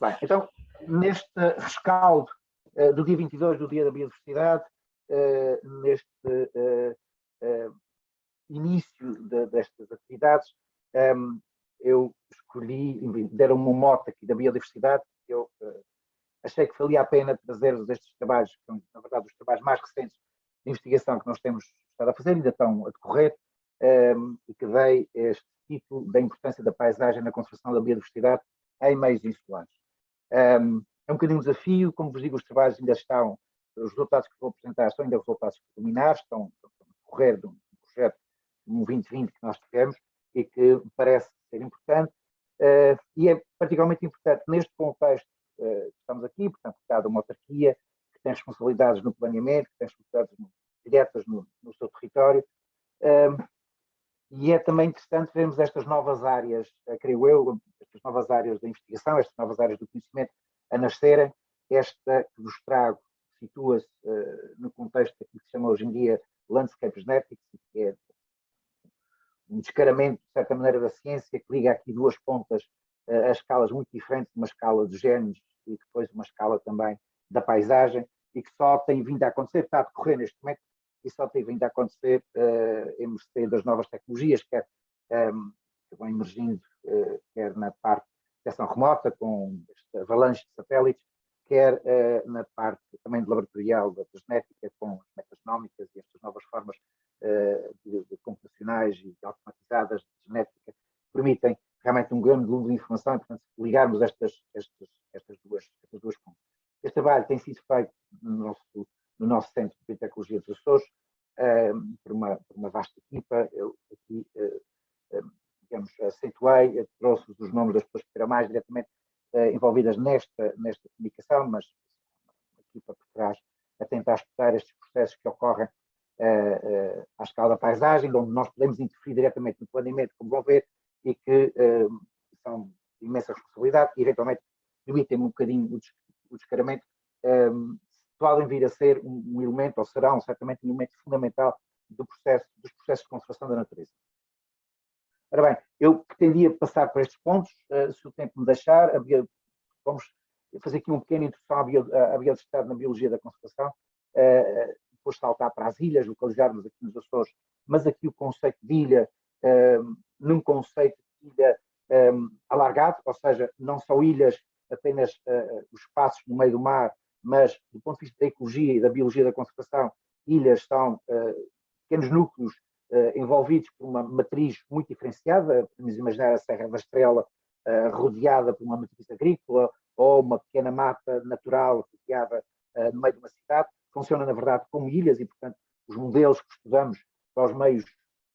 Bem, então, neste rescaldo do dia 22, do Dia da Biodiversidade, neste início destas atividades, eu escolhi, deram-me um mote aqui da biodiversidade, eu achei que valia a pena trazer-vos estes trabalhos, que são, na verdade, os trabalhos mais recentes de investigação que nós temos estado a fazer, ainda estão a decorrer, e que dei este título da importância da paisagem na conservação da biodiversidade em meios insulares. É um bocadinho um desafio, como vos digo, os trabalhos ainda estão, os resultados que vou apresentar são ainda resultados preliminares, estão a decorrer de um projeto, um 2020 que nós tivemos, e que me parece ser importante, e é particularmente importante neste contexto que estamos aqui, portanto, cada uma autarquia que tem responsabilidades no planeamento, que tem responsabilidades diretas no seu território, e é também interessante vermos estas novas áreas, creio eu, estas novas áreas da investigação, estas novas áreas do conhecimento a nascerem. Esta que vos trago situa-se no contexto daquilo que se chama hoje em dia Landscape Genetics, que é um descaramento, de certa maneira, da ciência, que liga aqui duas pontas a escalas muito diferentes, uma escala de genes e depois uma escala também da paisagem, e que só tem vindo a acontecer, está a decorrer neste momento, e só tem vindo a acontecer em mercê das novas tecnologias, quer que vão emergindo, quer na parte de detecção remota, com avalanche de satélites, quer na parte também de laboratorial da genética, com as metagenómicas e estas novas formas de computacionais e automatizadas de genética, que permitem realmente um grande volume de informação e, portanto, ligarmos estas duas pontas. Este trabalho tem sido feito no nosso Centro de Biotecnologia dos Açores, por uma vasta equipa. Eu aqui, digamos, acentuei, trouxe os nomes das pessoas que eram mais diretamente envolvidas nesta comunicação, mas uma equipa por trás a tentar estudar estes processos que ocorrem à escala da paisagem, onde nós podemos interferir diretamente no planeamento, como vão ver, e que são de imensa responsabilidade e, eventualmente, permitem um bocadinho o descaramento, podem vir a ser um elemento, ou serão certamente um elemento fundamental dos processos de conservação da natureza. Ora bem, eu pretendia passar por estes pontos, se o tempo me deixar, vamos fazer aqui uma pequena introdução à biodiversidade na biologia da conservação, depois saltar para as ilhas, localizarmos aqui nos Açores, mas aqui o conceito de ilha, num conceito de ilha alargado, ou seja, não são ilhas apenas os espaços no meio do mar, mas do ponto de vista da ecologia e da biologia da conservação, ilhas são pequenos núcleos envolvidos por uma matriz muito diferenciada. Podemos imaginar a Serra da Estrela rodeada por uma matriz agrícola ou uma pequena mata natural rodeada no meio de uma cidade. Funciona, na verdade, como ilhas e, portanto, os modelos que estudamos para os meios,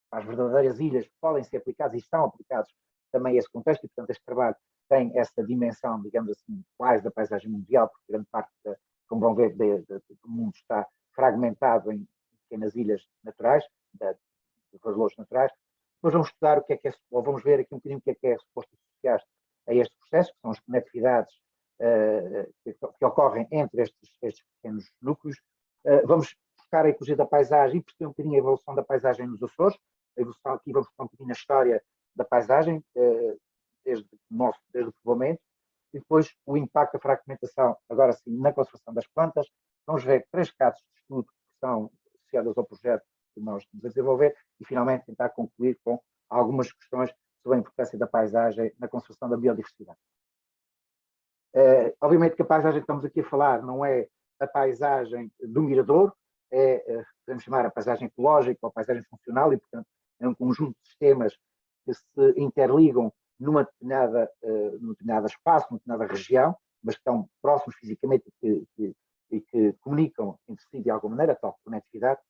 para as verdadeiras ilhas, podem ser aplicados e estão aplicados também a esse contexto, e, portanto, este trabalho tem essa dimensão, digamos assim, quase da paisagem mundial, porque grande parte, como vão ver, do mundo está fragmentado em pequenas ilhas naturais, de valores naturais. Depois vamos estudar o que é, ou vamos ver aqui um bocadinho o que é as respostas sociais a este processo, que são as conectividades que ocorrem entre estes pequenos núcleos. Vamos buscar a ecologia da paisagem e perceber um bocadinho a evolução da paisagem nos Açores. A evolução aqui, vamos buscar um bocadinho a história da paisagem, desde o povoamento, e depois o impacto da fragmentação, agora sim, na conservação das plantas. Vamos ver 3 casos de estudo que são associados ao projeto que nós estamos a desenvolver e, finalmente, tentar concluir com algumas questões sobre a importância da paisagem na conservação da biodiversidade. Obviamente que a paisagem que estamos aqui a falar não é a paisagem do mirador, podemos chamar a paisagem ecológica ou a paisagem funcional, e, portanto, é um conjunto de sistemas que se interligam num determinado espaço, numa determinada região, mas que estão próximos fisicamente e que comunicam entre si de alguma maneira, tal conectividade.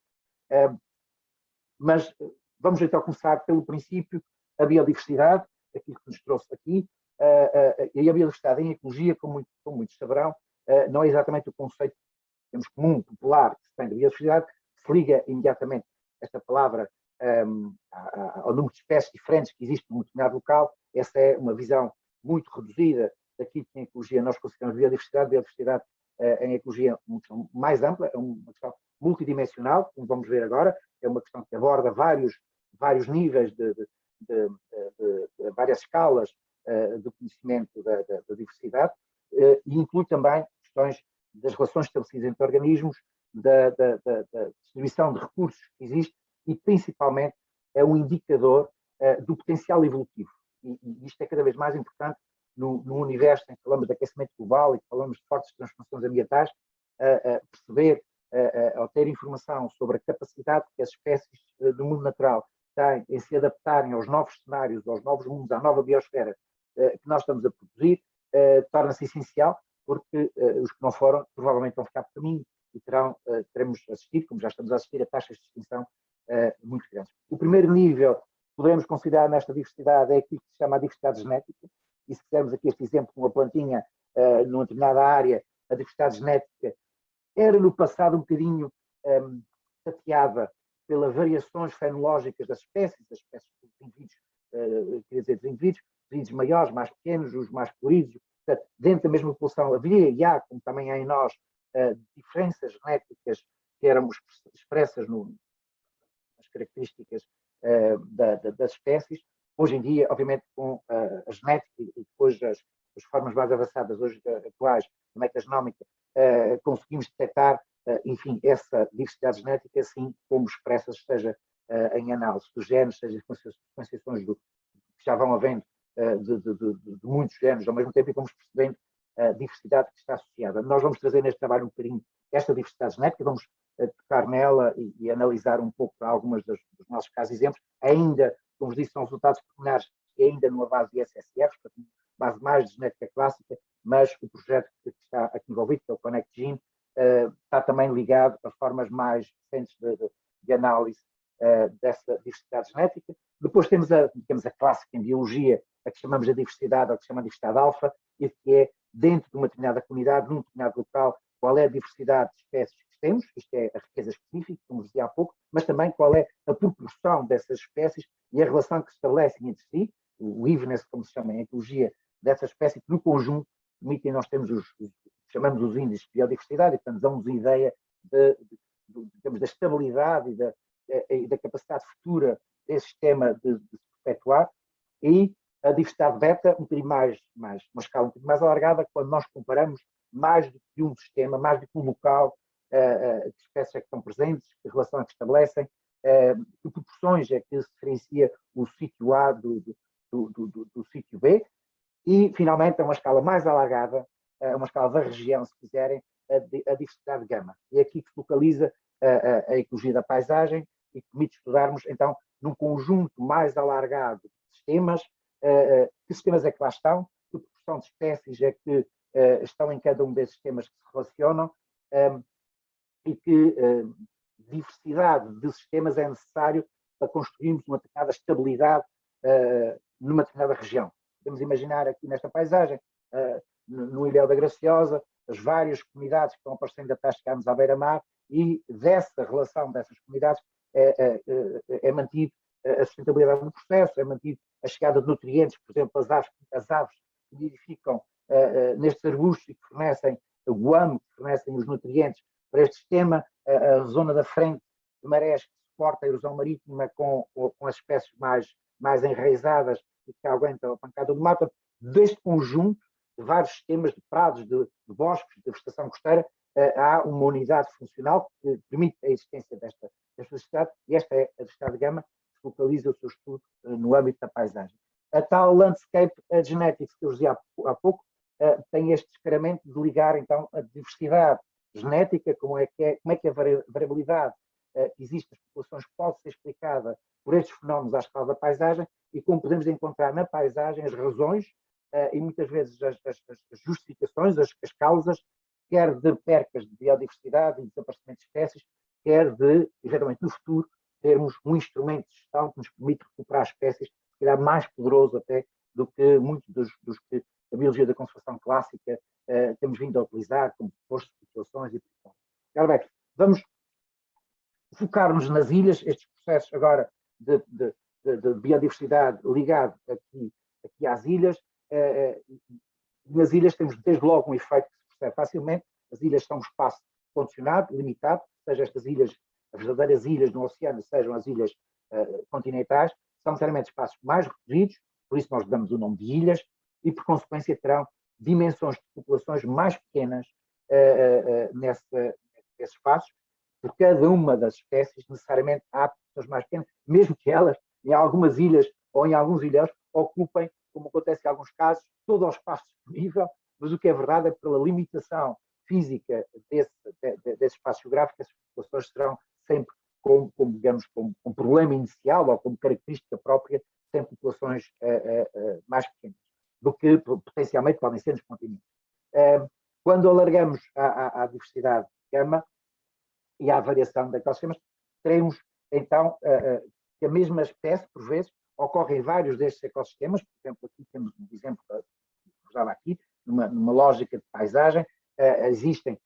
Mas vamos então começar pelo princípio, a biodiversidade, aquilo que nos trouxe aqui, e a biodiversidade em ecologia, como muitos saberão, não é exatamente o conceito comum, popular, que se tem de biodiversidade, que se liga imediatamente esta palavra ao número de espécies diferentes que existem num determinado local. Essa é uma visão muito reduzida daquilo que em ecologia nós consideramos biodiversidade. Biodiversidade em ecologia é uma questão mais ampla, é uma questão multidimensional, como vamos ver agora, é uma questão que aborda vários níveis de várias escalas do conhecimento da diversidade, e inclui também questões das relações estabelecidas entre organismos, da distribuição de recursos que existe e, principalmente, é um indicador do potencial evolutivo. E isto é cada vez mais importante no universo em que falamos de aquecimento global e que falamos de fortes transformações ambientais, perceber ou ter informação sobre a capacidade que as espécies do mundo natural têm em se adaptarem aos novos cenários, aos novos mundos, à nova biosfera que nós estamos a produzir, torna-se essencial, porque os que não foram provavelmente vão ficar por caminho e teremos assistido, como já estamos a assistir, a taxas de extinção muito grandes. O primeiro nível que podemos considerar nesta diversidade é aquilo que se chama a diversidade genética, e se quisermos aqui este exemplo com uma plantinha numa determinada área, a diversidade genética era no passado um bocadinho tateada pelas variações fenológicas das espécies dos indivíduos, quer dizer, dos indivíduos maiores, mais pequenos, os mais coloridos. Portanto, dentro da mesma população havia e há, como também há em nós, diferenças genéticas que eram expressas nas características das espécies. Hoje em dia, obviamente, com a genética e depois as formas mais avançadas hoje atuais, a metagenómica, conseguimos detectar, enfim, essa diversidade genética, assim como expressa, seja em análise dos genes, seja em sequenciações que já vão havendo de muitos genes ao mesmo tempo, e vamos percebendo a diversidade que está associada. Nós vamos trazer neste trabalho um bocadinho esta diversidade genética, vamos tocar nela e analisar um pouco algumas dos nossos casos exemplos. Ainda, como disse, são resultados preliminares e ainda numa base de SSR, base mais de genética clássica, mas o projeto que está aqui envolvido, que é o Connect Gene, está também ligado a formas mais recentes de análise dessa diversidade genética. Depois temos a clássica em biologia, a que chamamos de diversidade, ou que se chama de diversidade alfa, e que é dentro de uma determinada comunidade, num determinado local, qual é a diversidade de espécies que temos, isto é a riqueza específica, como dizia há pouco, mas também qual é a proporção dessas espécies e a relação que se estabelecem entre si, o evenness, como se chama em ecologia, dessas espécies, que no conjunto permitem, nós temos chamamos os índices de biodiversidade, e portanto dão-nos a ideia digamos, da estabilidade e da capacidade futura desse sistema de se perpetuar. E a diversidade beta, um bocadinho uma escala um bocadinho mais alargada, quando nós comparamos mais do que um sistema, mais do que um local, que espécies é que estão presentes, que relação é que estabelecem, que proporções é que se diferencia o sítio A do sítio B, e finalmente a uma escala mais alargada, uma escala da região, se quiserem, a diversidade gama. E é aqui que se localiza a ecologia da paisagem e que permite estudarmos, então, num conjunto mais alargado de sistemas, que sistemas é que lá estão, que proporção de espécies é que estão em cada um desses sistemas que se relacionam, e que diversidade de sistemas é necessário para construirmos uma determinada estabilidade numa determinada região. Podemos imaginar aqui nesta paisagem, no Ilhéu da Graciosa, as várias comunidades que estão aparecendo até chegarmos à beira-mar, e dessa relação dessas comunidades é mantido a sustentabilidade do processo, é mantido a chegada de nutrientes, por exemplo, as aves que nidificam nestes arbustos e que fornecem o guano, que fornecem os nutrientes para este sistema, a zona da frente de marés que suporta a erosão marítima com as espécies mais enraizadas e que aguentam a pancada do mar. Deste conjunto de vários sistemas de prados, de bosques, de vegetação costeira, há uma unidade funcional que permite a existência desta diversidade, e esta é a diversidade gama, que focaliza o seu estudo no âmbito da paisagem. A tal landscape genetics que eu dizia há pouco tem este descaramento de ligar, então, a diversidade genética, como é que a variabilidade que existe nas populações pode ser explicada por estes fenómenos à escala da paisagem, e como podemos encontrar na paisagem as razões e muitas vezes as justificações, as causas, quer de percas de biodiversidade e desaparecimento de espécies, quer de, eventualmente, no futuro, termos um instrumento de gestão que nos permite recuperar espécies, se calhar mais poderoso até do que muitos dos que a biologia da conservação clássica temos vindo a utilizar, como postos de populações e por aí. Bem, vamos focar-nos nas ilhas, estes processos agora de biodiversidade ligado aqui às ilhas. Nas ilhas temos desde logo um efeito que se percebe facilmente. As ilhas são um espaço condicionado, limitado, seja estas ilhas, as verdadeiras ilhas no oceano, sejam as ilhas continentais, são necessariamente espaços mais reduzidos, por isso nós damos o nome de ilhas, e por consequência terão dimensões de populações mais pequenas nesses espaços. Por cada uma das espécies, necessariamente há populações mais pequenas, mesmo que elas, em algumas ilhas ou em alguns ilhéus, ocupem, como acontece em alguns casos, todo o espaço disponível, mas o que é verdade é que pela limitação física desse espaço geográfico, as populações serão sempre digamos, como problema inicial ou como característica própria, sem populações mais pequenas, do que potencialmente podem ser nos continentes. Quando alargamos à diversidade de gama e à variação daqueles sistemas, teremos então que a mesma espécie, por vezes, ocorre em vários destes ecossistemas. Por exemplo, aqui temos um exemplo que eu usava aqui, numa lógica de paisagem, existem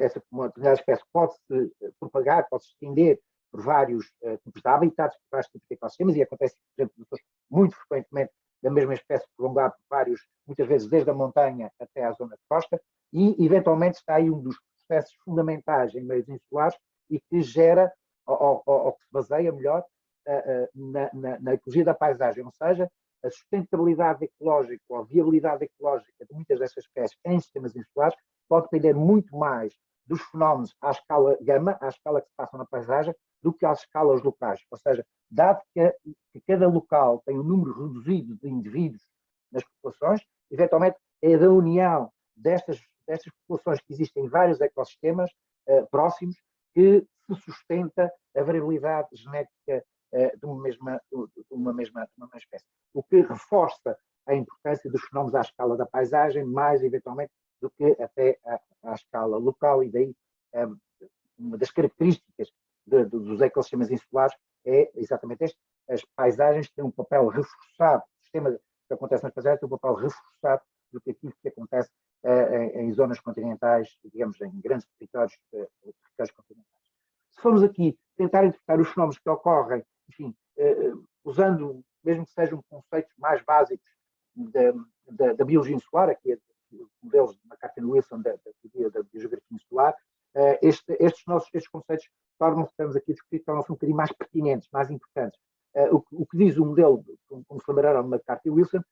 essa uma determinada espécie pode-se propagar, pode-se estender por vários tipos de habitats, por vários tipos de ecossistemas, e acontece, por exemplo, muito frequentemente da mesma espécie prolongar por vários, muitas vezes desde a montanha até à zona de costa, e eventualmente está aí um dos processos fundamentais em meios insulares e que gera, ou que se baseia melhor, na ecologia da paisagem, ou seja, a sustentabilidade ecológica ou a viabilidade ecológica de muitas dessas espécies em sistemas insulares pode depender muito mais dos fenómenos à escala gama, à escala que se passam na paisagem, do que às escalas locais. Ou seja, dado que cada local tem um número reduzido de indivíduos nas populações, eventualmente é da união destas populações que existem em vários ecossistemas próximos que se sustenta a variabilidade genética de uma mesma espécie. O que reforça a importância dos fenómenos à escala da paisagem, mais eventualmente do que até à escala local, e daí uma das características dos ecossistemas insulares é exatamente este. As paisagens têm um papel reforçado, o sistema que acontece nas paisagens tem um papel reforçado do que aquilo que acontece em zonas continentais, digamos, em grandes territórios continentais. Se formos aqui tentar interpretar os fenómenos que ocorrem, enfim, usando, mesmo que sejam conceitos mais básicos da biologia insular, aqui modelos de McCarthy-Wilson da biogeografia insular, estes conceitos tornam-se, estamos aqui a discutir, tornam-se um bocadinho mais pertinentes, mais importantes. O que diz o modelo, como se lembraram de McCarthy-Wilson,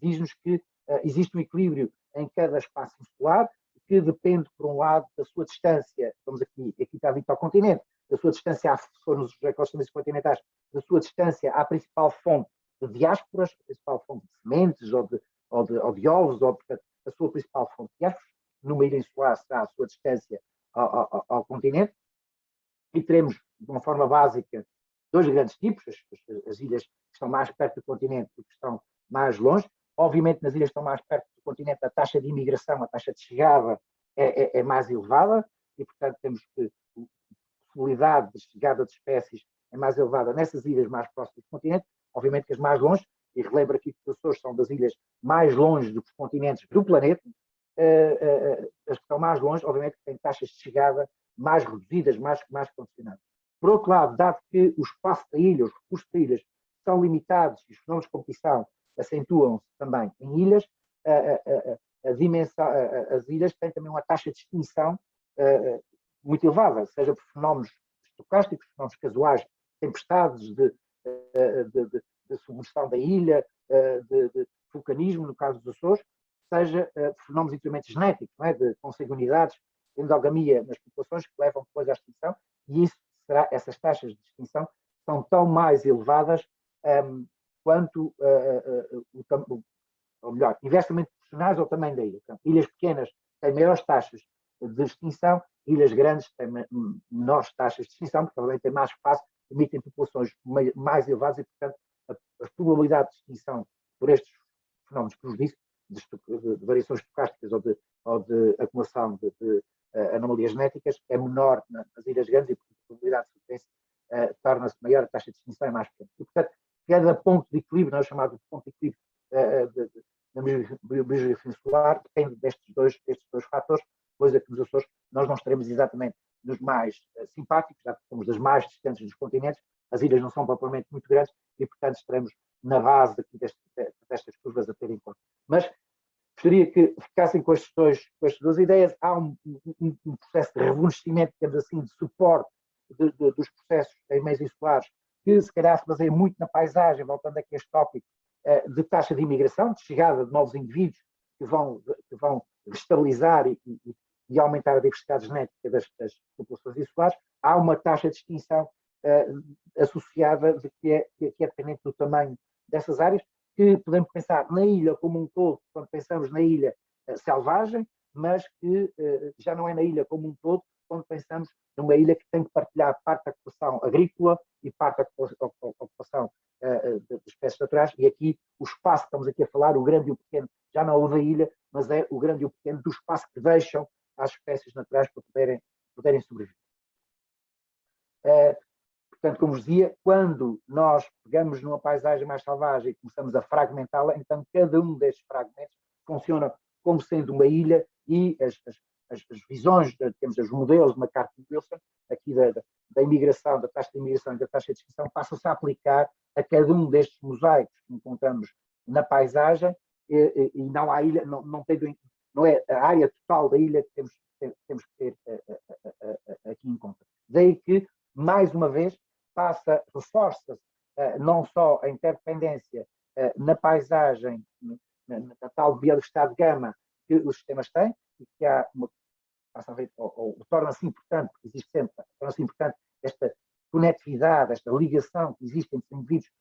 diz-nos que existe um equilíbrio em cada espaço insular, que depende, por um lado, da sua distância, vamos aqui está dito ao continente, da sua distância, se for nos ecossistemas continentais, da sua distância à principal fonte de diásporas, a principal fonte de sementes ou de ovos, ou, portanto, a sua principal fonte de diásporas. Numa ilha insular será a sua distância ao continente, e teremos, de uma forma básica, dois grandes tipos, as ilhas que estão mais perto do continente e que estão mais longe. Obviamente, nas ilhas que estão mais perto do continente, a taxa de imigração, a taxa de chegada é mais elevada, e, portanto, temos que a possibilidade de chegada de espécies é mais elevada nessas ilhas mais próximas do continente. Obviamente que as mais longe, e relembro aqui que os Açores são das ilhas mais longe dos continentes do planeta, as que estão mais longe, obviamente, têm taxas de chegada mais reduzidas, mais condicionadas. Por outro lado, dado que o espaço da ilha, os recursos da ilha são limitados e os fenómenos de competição acentuam-se também em ilhas, as ilhas têm também uma taxa de extinção muito elevada, seja por fenómenos estocásticos, fenómenos casuais, tempestades de submersão da ilha, de vulcanismo, no caso dos Açores, seja fenómenos interiormente genéticos, não é? De consanguinidades, endogamia nas populações que levam depois à extinção, e essas taxas de extinção são tão mais elevadas quanto, ou melhor, inversamente proporcionais ao tamanho da ilha. Portanto, ilhas pequenas têm maiores taxas de extinção, ilhas grandes têm menores taxas de extinção, porque provavelmente têm mais espaço, emitem populações mais elevadas e, portanto, a probabilidade de extinção por estes fenómenos que nos disse, de variações estocásticas ou de acumulação de anomalias genéticas, é menor nas ilhas grandes, e por a probabilidade de sobrevivência torna-se maior, a taxa de extinção é mais pequena. E, portanto, cada ponto de equilíbrio, não é chamado de ponto de equilíbrio na biogeografia insular, depende destes dois fatores, coisa que nos Açores nós não estaremos exatamente nos mais simpáticos, já que somos das mais distantes dos continentes, as ilhas não são propriamente muito grandes e, portanto, estaremos na base aqui destas curvas a ter em conta. Mas gostaria que ficassem com estas duas ideias. Há um processo de rejuvenescimento, digamos assim, de suporte dos processos em meios insulares, que se calhar se baseia muito na paisagem, voltando aqui a este tópico, de taxa de imigração, de chegada de novos indivíduos que vão estabilizar e aumentar a diversidade genética das populações insulares, há uma taxa de extinção associada que é dependente do tamanho dessas áreas, que podemos pensar na ilha como um todo, quando pensamos na ilha selvagem, mas que já não é na ilha como um todo, quando pensamos numa ilha que tem que partilhar parte da ocupação agrícola e parte da ocupação de espécies naturais, e aqui o espaço que estamos aqui a falar, o grande e o pequeno, já não é o da ilha, mas é o grande e o pequeno do espaço que deixam às espécies naturais para poderem sobreviver. Portanto, como vos dizia, quando nós pegamos numa paisagem mais selvagem e começamos a fragmentá-la, então cada um destes fragmentos funciona como sendo uma ilha, e as visões, temos os modelos de McCarthy-Wilson, aqui da imigração, da taxa de imigração e da taxa de extinção, passam-se a aplicar a cada um destes mosaicos que encontramos na paisagem, e não há ilha, não é a área total da ilha que temos que ter aqui em conta. Daí que, mais uma vez, reforça-se não só a interdependência na paisagem, na tal biodiversidade de gama que os sistemas têm, e que há uma, torna-se importante, porque existe sempre, torna-se importante esta conectividade, esta ligação que existe entre indivíduos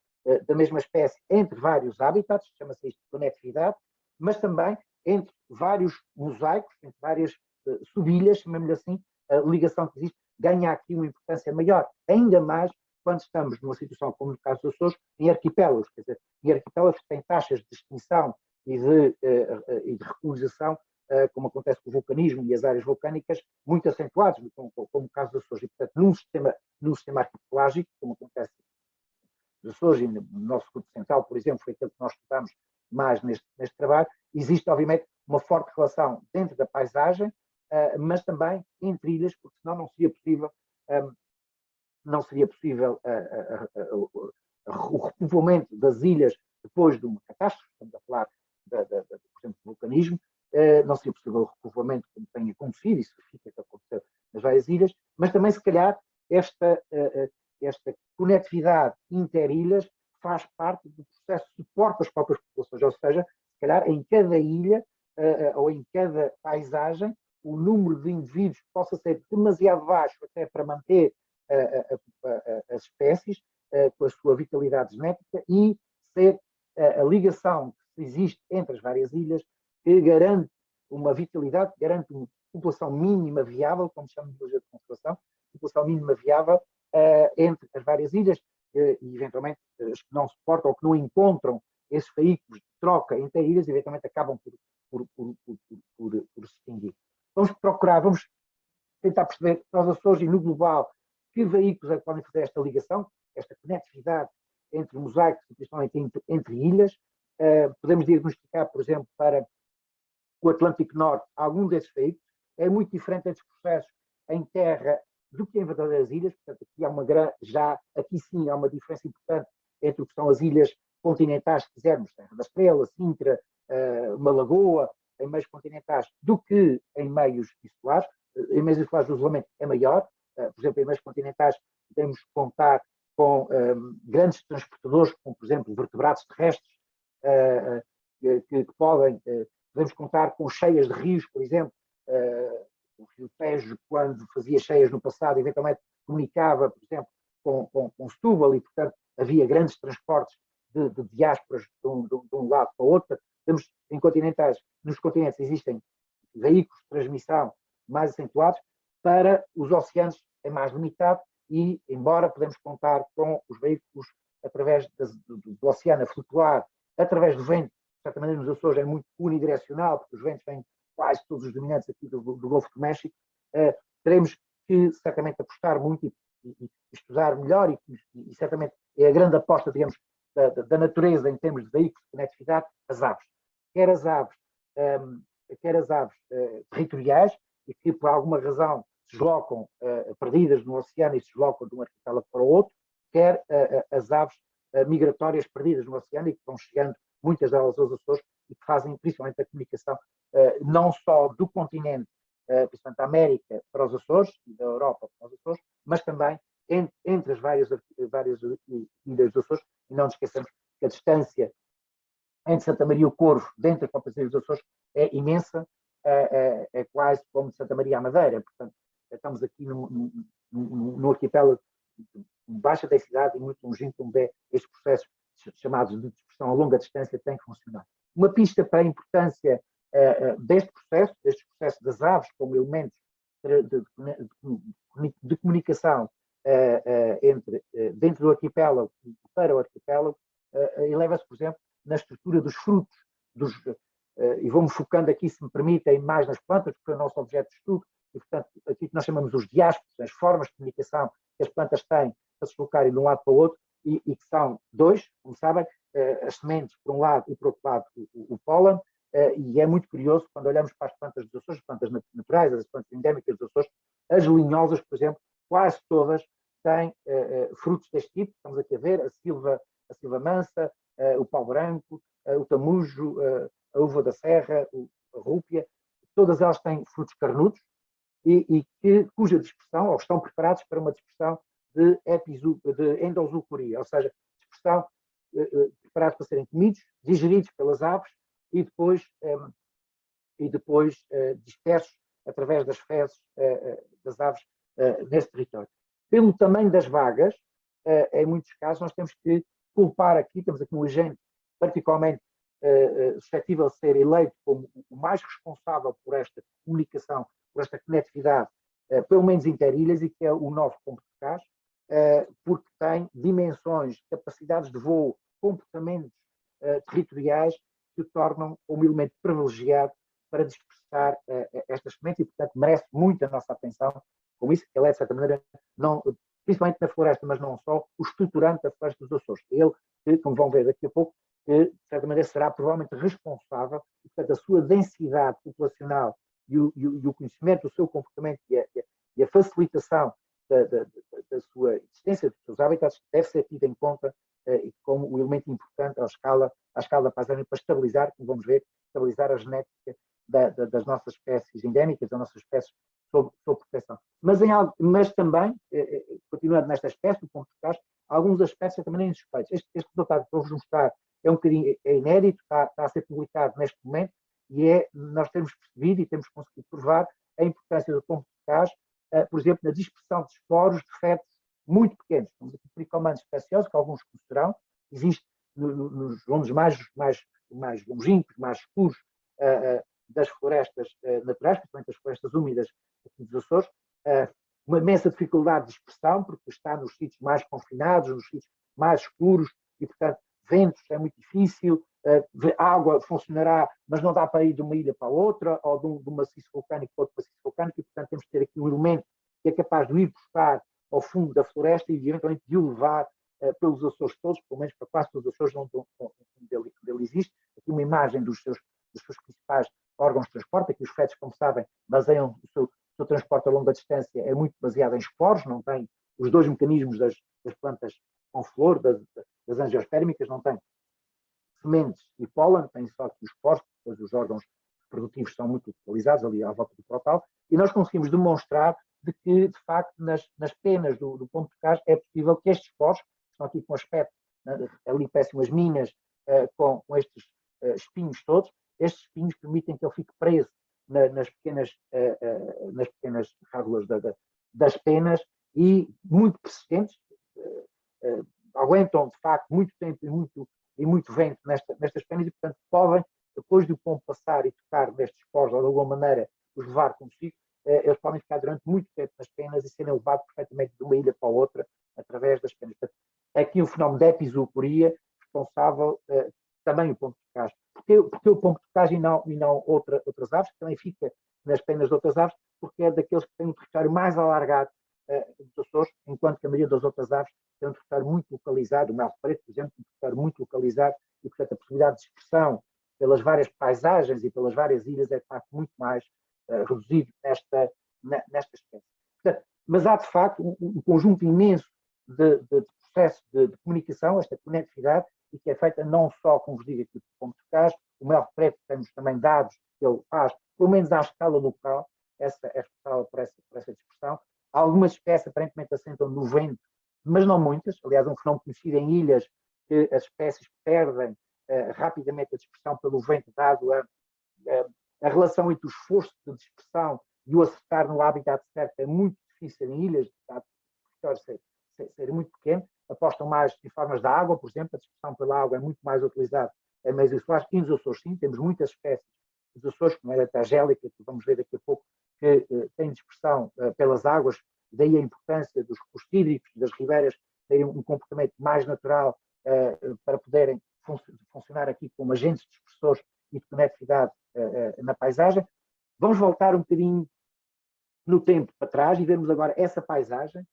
da mesma espécie entre vários habitats, chama-se isto de conectividade, mas também entre vários mosaicos, entre várias subilhas, chamamos-lhe assim, a ligação que existe ganha aqui uma importância maior, ainda mais quando estamos numa situação como no caso dos Açores, em arquipélagos, quer dizer, em arquipélagos que têm taxas de extinção e de recolonização, como acontece com o vulcanismo e as áreas vulcânicas, muito acentuados, como o caso dos Açores. E, portanto, num sistema arquipelágico, como acontece nos Açores e no nosso grupo central, por exemplo, foi aquele que nós estudamos mais neste trabalho, existe, obviamente, uma forte relação dentro da paisagem, mas também entre ilhas, porque senão não seria possível o repovoamento das ilhas depois de uma catástrofe, estamos a falar, por exemplo, do vulcanismo, não seria possível o repovoamento como tem acontecido, isso fica que aconteceu nas várias ilhas, mas também, se calhar, esta conectividade interilhas faz parte do processo de suporte das próprias populações, ou seja, se calhar em cada ilha ou em cada paisagem, o número de indivíduos possa ser demasiado baixo até para manter as espécies com a sua vitalidade genética, e ser a ligação que existe entre as várias ilhas que garante uma vitalidade, garante uma população mínima viável, como chamamos de biologia de conservação, população mínima viável entre as várias ilhas, e eventualmente as que não suportam ou que não encontram esses veículos de troca entre ilhas, eventualmente acabam por se extinguir. Vamos tentar perceber para os Açores e no global que veículos é que podem fazer esta ligação, esta conectividade entre mosaicos e principalmente entre ilhas. Podemos diagnosticar, por exemplo, para o Atlântico Norte, algum desses veículos. É muito diferente estes processos em terra do que em verdadeiras ilhas, portanto, aqui sim há uma diferença importante entre o que são as ilhas continentais, se quisermos, Terra da Estrela, Sintra, uma lagoa, em meios continentais, do que em meios insulares. Em meios insulares o isolamento é maior, por exemplo, em meios continentais podemos contar com grandes transportadores, como por exemplo vertebrados terrestres, que podemos contar com cheias de rios, por exemplo, o Rio Tejo, quando fazia cheias no passado, eventualmente comunicava, por exemplo, com Setúbal, e portanto havia grandes transportes de diásporas de um lado para o outro. Temos nos continentes existem veículos de transmissão mais acentuados, para os oceanos é mais limitado, e embora podemos contar com os veículos através do oceano a flutuar, através do vento, de certa maneira nos Açores é muito unidirecional, porque os ventos vêm quase todos os dominantes aqui do Golfo do México, teremos que certamente apostar muito e estudar melhor, e certamente é a grande aposta, digamos, da natureza em termos de veículos de conectividade, as aves. Quer as aves territoriais, e que por alguma razão se deslocam perdidas no oceano e se deslocam de um arquipélago para o outro, quer as aves migratórias perdidas no oceano e que vão chegando, muitas delas aos Açores, e que fazem principalmente a comunicação não só do continente, principalmente da América para os Açores, e da Europa para os Açores, mas também entre as várias ilhas dos Açores. E não nos esqueçamos que a distância entre Santa Maria e o Corvo, dentro da Copa dos Açores, é imensa, é quase como Santa Maria à Madeira. Portanto, estamos aqui no arquipélago de baixa densidade e muito longínquo, onde estes processos chamados de dispersão a longa distância têm que funcionar. Uma pista para a importância destes processos das aves como elementos de comunicação dentro do arquipélago e para o arquipélago, eleva-se, por exemplo, na estrutura dos frutos, e vou-me focando aqui, se me permitem, mais nas plantas, porque é o nosso objeto de estudo, e, portanto, aqui que nós chamamos os diásporos, as formas de comunicação que as plantas têm para se colocarem de um lado para o outro, e que são dois, como sabem, as sementes por um lado e por outro lado o pólen, e é muito curioso quando olhamos para as plantas dos Açores, as plantas naturais, as plantas endémicas dos Açores, as linhosas, por exemplo, quase todas têm frutos deste tipo, estamos aqui a ver, a silva mansa, o pau branco, o tamujo, a uva da serra, a rúpia, todas elas têm frutos carnudos cuja dispersão, ou estão preparados para uma dispersão de endozoocoria, ou seja, dispersão preparados para serem comidos, digeridos pelas aves e depois dispersos através das fezes das aves nesse território. Pelo tamanho das vagas, em muitos casos, nós temos que culpar aqui, temos aqui um agente particularmente suscetível de ser eleito como o mais responsável por esta comunicação, por esta conectividade, pelo menos interilhas, e que é o novo pombo de Cás, porque tem dimensões, capacidades de voo, comportamentos territoriais que o tornam um elemento privilegiado para dispersar estas sementes e, portanto, merece muito a nossa atenção com isso, que ele é, de certa maneira, não, principalmente na floresta, mas não só, o estruturante da floresta dos Açores. Ele, que, como vão ver daqui a pouco, que, de certa maneira, será provavelmente responsável, portanto, a sua densidade populacional e o conhecimento do seu comportamento e a facilitação da sua existência, dos seus habitats, deve ser tida em conta como um elemento importante à escala paisagem para estabilizar, como vamos ver, estabilizar a genética das nossas espécies endémicas, das nossas espécies sob proteção. Mas também, continuando nesta espécie, do ponto de vista, alguns aspectos também insuspeitos. Este resultado que vou-vos mostrar é um bocadinho inédito, está a ser publicado neste momento, e nós temos percebido e temos conseguido provar a importância do pombo de Cás, por exemplo, na dispersão de esporos de fetos muito pequenos. Temos aqui pericomantes especiosos, que alguns conhecerão, existe nos zonas mais longínquos, mais escuros das florestas naturais, principalmente as florestas úmidas aqui dos Açores, uma imensa dificuldade de dispersão, porque está nos sítios mais confinados, nos sítios mais escuros, e, portanto, ventos é muito difícil, a água funcionará, mas não dá para ir de uma ilha para outra, ou de um maciço vulcânico para outro maciço vulcânico, e, portanto, temos que ter aqui um elemento que é capaz de ir buscar ao fundo da floresta e, eventualmente, de o levar pelos Açores todos, pelo menos para quase todos os Açores onde ele existe. Aqui uma imagem dos seus principais órgãos de transporte. Aqui os fetos, como sabem, baseiam o seu transporte a longa distância, é muito baseado em esporos, não tem os dois mecanismos das plantas com flor, das angiospermicas, não tem sementes e pólen, tem só os esporos, depois os órgãos produtivos são muito localizados ali à volta do protal, e nós conseguimos demonstrar de que, de facto, nas penas do pombo de Cás é possível que estes esporos, que estão aqui com aspecto, ali parecem umas minas com estes espinhos todos, estes espinhos permitem que ele fique preso nas pequenas rádulas das penas e muito persistentes, aguentam de facto muito tempo e muito vento nestas penas e, portanto, podem, depois do pombo passar e tocar nestes esporos ou de alguma maneira os levar consigo, eles podem ficar durante muito tempo nas penas e serem levados perfeitamente de uma ilha para outra através das penas. Portanto, aqui o fenómeno da epizoocoria responsável também o pombo de Cás. Porque o pombo de Cás e não outras aves, que também fica nas penas de outras aves, porque é daqueles que têm um território mais alargado dos Açores, enquanto que a maioria das outras aves tem um território muito localizado, o mel preto, por exemplo, um território muito localizado, e, portanto, a possibilidade de expressão pelas várias paisagens e pelas várias ilhas é, de facto, muito mais reduzido nesta espécie. Portanto, mas há, de facto, um conjunto imenso de processos de comunicação, esta conectividade, e que é feita não só, como vos digo aqui, por pombo de Cás, o mel preto, temos também dados que ele faz, pelo menos à escala local, essa é responsável por essa dispersão. Algumas espécies aparentemente assentam no vento, mas não muitas. Aliás, um fenómeno conhecido em ilhas, que as espécies perdem rapidamente a dispersão pelo vento dado a relação entre o esforço de dispersão e o acertar no habitat certo é muito difícil em ilhas, ser muito pequeno, apostam mais em formas da água, por exemplo, a dispersão pela água é muito mais utilizada em meios insulares, e nos Açores sim, temos muitas espécies dos Açores, como a tagélica, que vamos ver daqui a pouco, que têm dispersão pelas águas, daí a importância dos recursos hídricos, das ribeiras, terem um comportamento mais natural para poderem funcionar aqui como agentes dispersores e de conectividade na paisagem. Vamos voltar um bocadinho no tempo para trás e vermos agora essa paisagem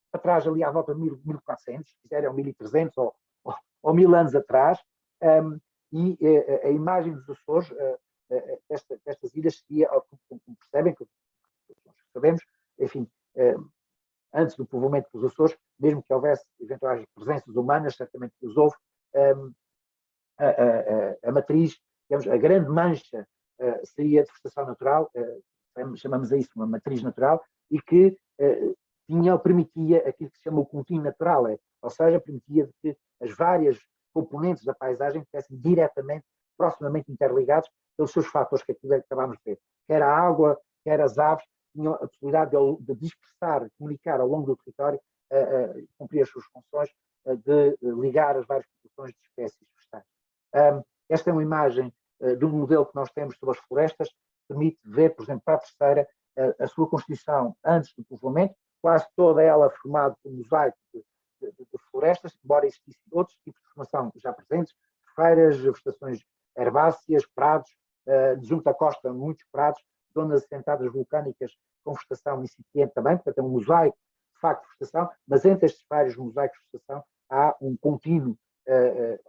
para trás ali à volta de 1400, se quiserem, ou 1300 ou 1000 anos atrás, e a imagem dos Açores, destas ilhas, seria, como percebem, que sabemos, enfim, antes do povoamento dos Açores, mesmo que houvesse eventuais presenças humanas, certamente que os houve, a matriz, digamos, a grande mancha seria de vegetação natural, chamamos a isso uma matriz natural, e que permitia aquilo que se chama o contínuo natural, ou seja, permitia que as várias componentes da paisagem estivessem diretamente, proximamente interligados pelos seus fatores que aqui acabámos de ver. Quer a água, quer as aves, tinham a possibilidade de dispersar, de comunicar ao longo do território, cumprir as suas funções, de ligar as várias populações de espécies vegetais. Esta é uma imagem de um modelo que nós temos sobre as florestas, permite ver, por exemplo, para a terceira, a sua constituição antes do povoamento, quase toda ela formada por mosaico de florestas, embora existissem outros tipos de formação já presentes, feiras, vegetações herbáceas, prados, junto à costa, muitos prados, zonas assentadas vulcânicas com vegetação incipiente também, portanto é um mosaico, de facto, de vegetação, mas entre estes vários mosaicos de vegetação há um contínuo que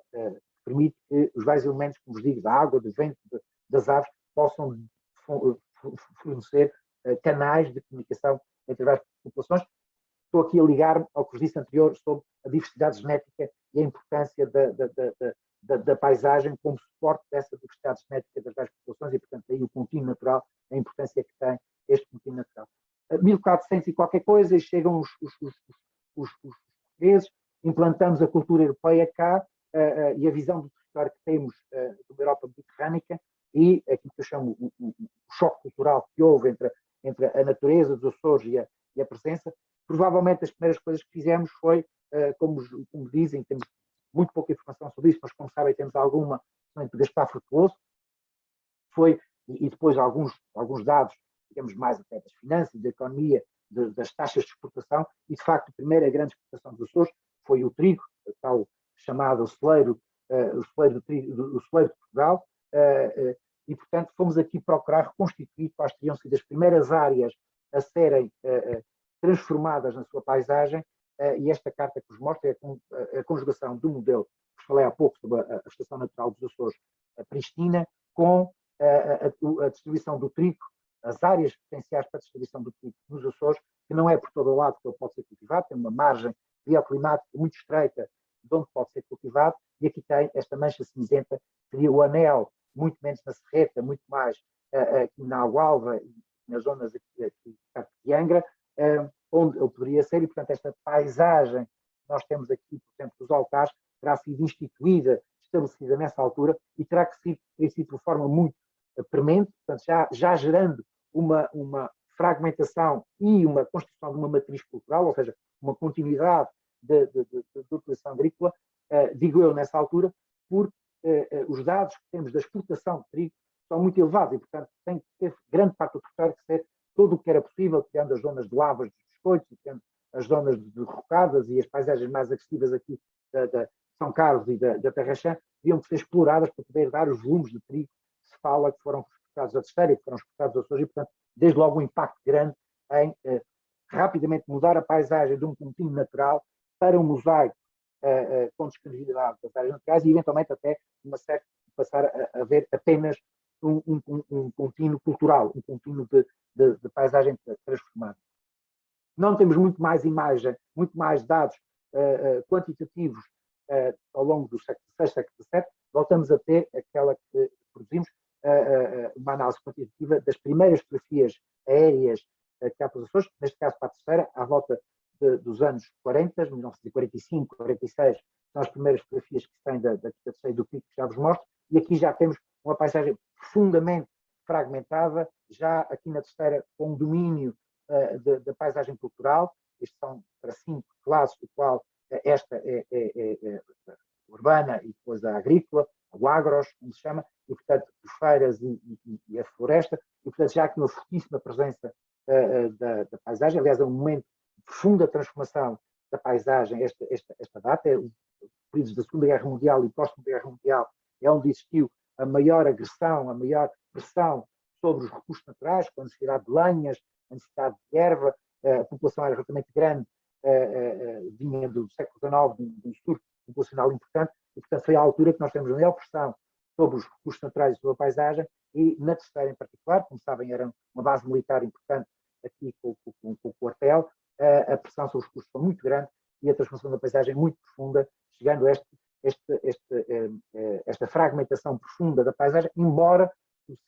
permite que os vários elementos, como vos digo, da água, do vento, das aves, possam fornecer canais de comunicação entre várias populações. Estou aqui a ligar-me ao que vos disse anterior sobre a diversidade genética e a importância da paisagem como suporte dessa diversidade genética das várias populações e, portanto, aí o contínuo natural, a importância que tem este contínuo natural. 1400 e qualquer coisa, e chegam os portugueses, implantamos a cultura europeia cá e a visão do território que temos de uma Europa mediterrânica e aquilo que eu chamo o choque cultural que houve entre a natureza dos Açores e a presença. Provavelmente as primeiras coisas que fizemos foi, como dizem, temos muito pouca informação sobre isso, mas como sabem temos alguma, de Gaspar Frutuoso, e depois alguns dados, digamos mais até das finanças, da economia, das taxas de exportação, e de facto a primeira grande exportação dos Açores foi o trigo, tal chamado celeiro de Portugal, e portanto fomos aqui procurar reconstituir quais teriam sido as primeiras áreas a serem transformadas na sua paisagem, e esta carta que vos mostra é a conjugação do modelo que falei há pouco sobre a vegetação natural dos Açores, a pristina, com a distribuição do trigo, as áreas potenciais para a distribuição do trigo nos Açores, que não é por todo o lado que ele pode ser cultivado, tem uma margem bioclimática muito estreita de onde pode ser cultivado, e aqui tem esta mancha cinzenta, que seria o anel, muito menos na Serreta, muito mais aqui na Agualva, nas zonas aqui de Angra, onde ele poderia ser, e portanto esta paisagem que nós temos aqui, por exemplo, dos altares, terá sido instituída, estabelecida nessa altura, e terá sido de forma muito premente, portanto já gerando uma fragmentação e uma construção de uma matriz cultural, ou seja, uma continuidade de utilização agrícola, digo eu nessa altura, porque os dados que temos da exportação de trigo são muito elevados e, portanto, tem que ter grande parte do território que ser todo o que era possível, criando as zonas de lavas dos biscoitos, criando as zonas de rocadas e as paisagens mais agressivas aqui de São Carlos e da Terra Chã, deviam ser exploradas para poder dar os volumes de trigo que se fala que foram exportados à Terceira e que foram exportados aos Açores, e, portanto, desde logo um impacto grande em rapidamente mudar a paisagem de um contínuo natural para um mosaico com disponibilidade das áreas naturais e, eventualmente, até passar a ver apenas um contínuo cultural, um contínuo de paisagem transformada. Não temos muito mais imagem, muito mais dados quantitativos ao longo do século XVI, século XVII. Voltamos a ter aquela que produzimos, uma análise quantitativa das primeiras fotografias aéreas que há para os Açores, neste caso para a Terceira, à volta dos anos 40, 1945, 46, são as primeiras fotografias que se têm da terceira do pico que já vos mostro, e aqui já temos uma paisagem profundamente fragmentada, já aqui na terceira com um domínio da paisagem cultural. Estes são para 5 classes, do qual esta é urbana e depois a agrícola, o agros, como se chama, e portanto feiras e a floresta, e portanto já aqui uma fortíssima presença da paisagem. Aliás, é um momento de profunda transformação da paisagem, esta data, é o período da Segunda Guerra Mundial e pós-Segunda Guerra Mundial, é onde existiu a maior agressão, a maior pressão sobre os recursos naturais, com a necessidade de lenhas, a necessidade de erva, a população era relativamente grande, vinha do século XIX, de um surto populacional importante, e portanto foi a altura que nós temos a maior pressão sobre os recursos naturais e sobre a paisagem, e na terceira em particular, como sabem, era uma base militar importante aqui com o quartel, a pressão sobre os recursos foi muito grande e a transformação da paisagem muito profunda, chegando a esta fragmentação profunda da paisagem, embora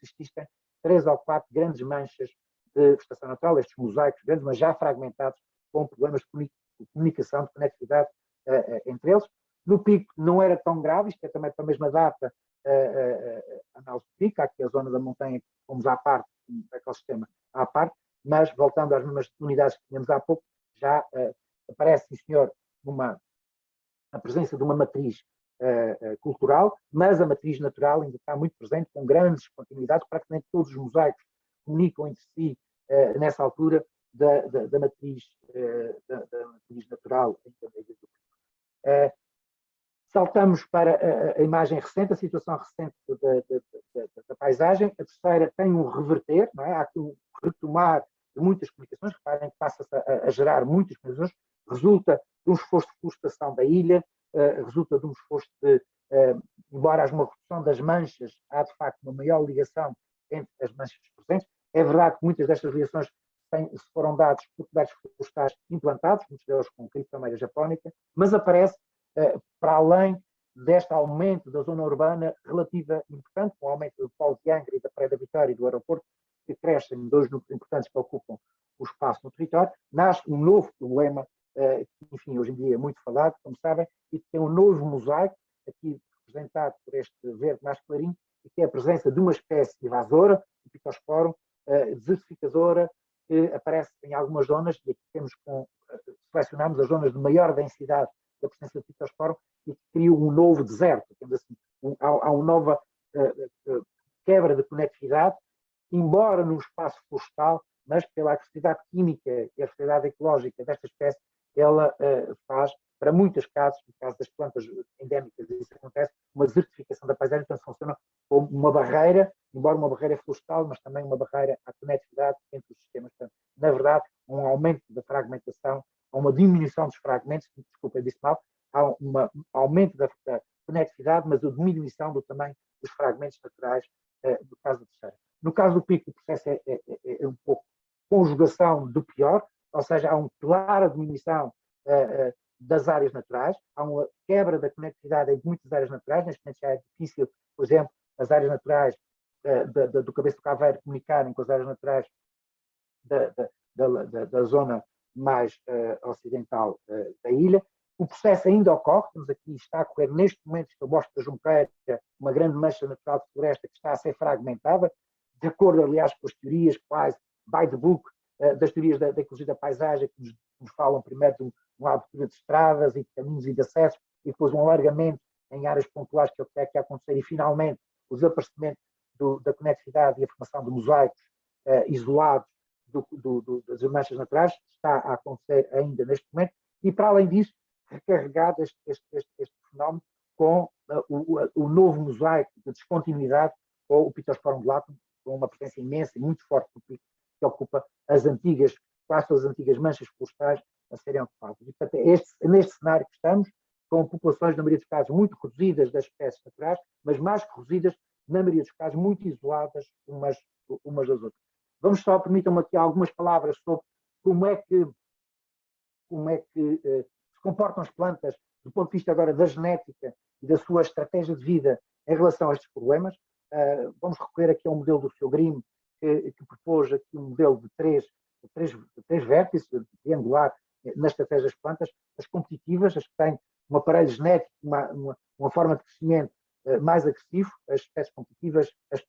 existissem 3 ou 4 grandes manchas de vegetação natural, estes mosaicos grandes, mas já fragmentados, com problemas de comunicação, de conectividade entre eles. No pico não era tão grave, isto é também para a mesma data, análise do pico, há aqui a zona da montanha que fomos à parte, um ecossistema à parte, mas voltando às mesmas unidades que tínhamos há pouco, já aparece, sim senhor, a presença de uma matriz cultural, mas a matriz natural ainda está muito presente, com grandes continuidades, praticamente todos os mosaicos comunicam entre si nessa altura da matriz natural. Saltamos para a imagem recente, a situação recente da paisagem. A terceira tem um reverter, não é? Há aqui um retomar de muitas comunicações, reparem que passa-se a gerar muitas comunicações, resulta de um esforço de floração da ilha, resulta de um esforço embora haja uma redução das manchas, há de facto uma maior ligação entre as manchas presentes. É verdade que muitas destas ligações foram dados por cobertos florestais implantados, muitos deles com criptomeira japónica, mas aparece, para além deste aumento da zona urbana relativa importante, com o aumento do Polo de Angra e da Praia da Vitória e do aeroporto, que crescem 2 núcleos importantes que ocupam o espaço no território, nasce um novo problema, que, enfim, hoje em dia é muito falado, como sabem, e que tem um novo mosaico, aqui representado por este verde mais clarinho, e que é a presença de uma espécie invasora, o Pittosporum, desertificadora, que aparece em algumas zonas, e aqui selecionamos as zonas de maior densidade da presença de Pittosporum, e que cria um novo deserto, assim, há uma nova quebra de conectividade, embora num espaço florestal, mas pela agressividade química e a agressividade ecológica desta espécie, ela faz, para muitos casos, no caso das plantas endémicas, isso acontece, uma desertificação da paisagem, então funciona como uma barreira, embora uma barreira florestal, mas também uma barreira à conectividade entre os sistemas. Portanto, na verdade, um aumento da fragmentação, há uma diminuição dos fragmentos, desculpa, eu disse mal, há um aumento da conectividade, mas a diminuição do tamanho dos fragmentos naturais do caso da terceira. No caso do pico, o processo é um pouco conjugação do pior, ou seja, há uma clara diminuição das áreas naturais, há uma quebra da conectividade entre muitas áreas naturais, neste momento já é difícil, por exemplo, as áreas naturais do Cabeço do Caveiro comunicarem com as áreas naturais da zona mais ocidental da ilha. O processo ainda ocorre, está a ocorrer neste momento, que eu mostro da Junqueira, uma grande mancha natural de floresta que está a ser fragmentada, de acordo, aliás, com as teorias quase by the book, das teorias da ecologia da paisagem, que nos falam primeiro de uma abertura de estradas e de caminhos e de acessos, e depois um alargamento em áreas pontuais, que é o que é que acontecer, e finalmente o desaparecimento da conectividade e a formação de mosaicos isolados das manchas naturais, está a acontecer ainda neste momento, e para além disso, recarregado este fenómeno com o novo mosaico de descontinuidade com o Pittosporum gelatum, com uma presença imensa e muito forte do pico, que ocupa quase todas as antigas manchas florestais a serem ocupadas. E, portanto, é neste cenário que estamos, com populações, na maioria dos casos, muito reduzidas das espécies naturais, mas mais que reduzidas, na maioria dos casos, muito isoladas umas das outras. Vamos só, permitam-me aqui algumas palavras sobre como é que se comportam as plantas do ponto de vista agora da genética e da sua estratégia de vida em relação a estes problemas. Vamos recorrer aqui ao modelo do Sr. Grimm, que propôs aqui um modelo de três vértices, triangular, na estratégia das plantas, as competitivas, as que têm um aparelho genético, uma forma de crescimento mais agressivo, as espécies competitivas, as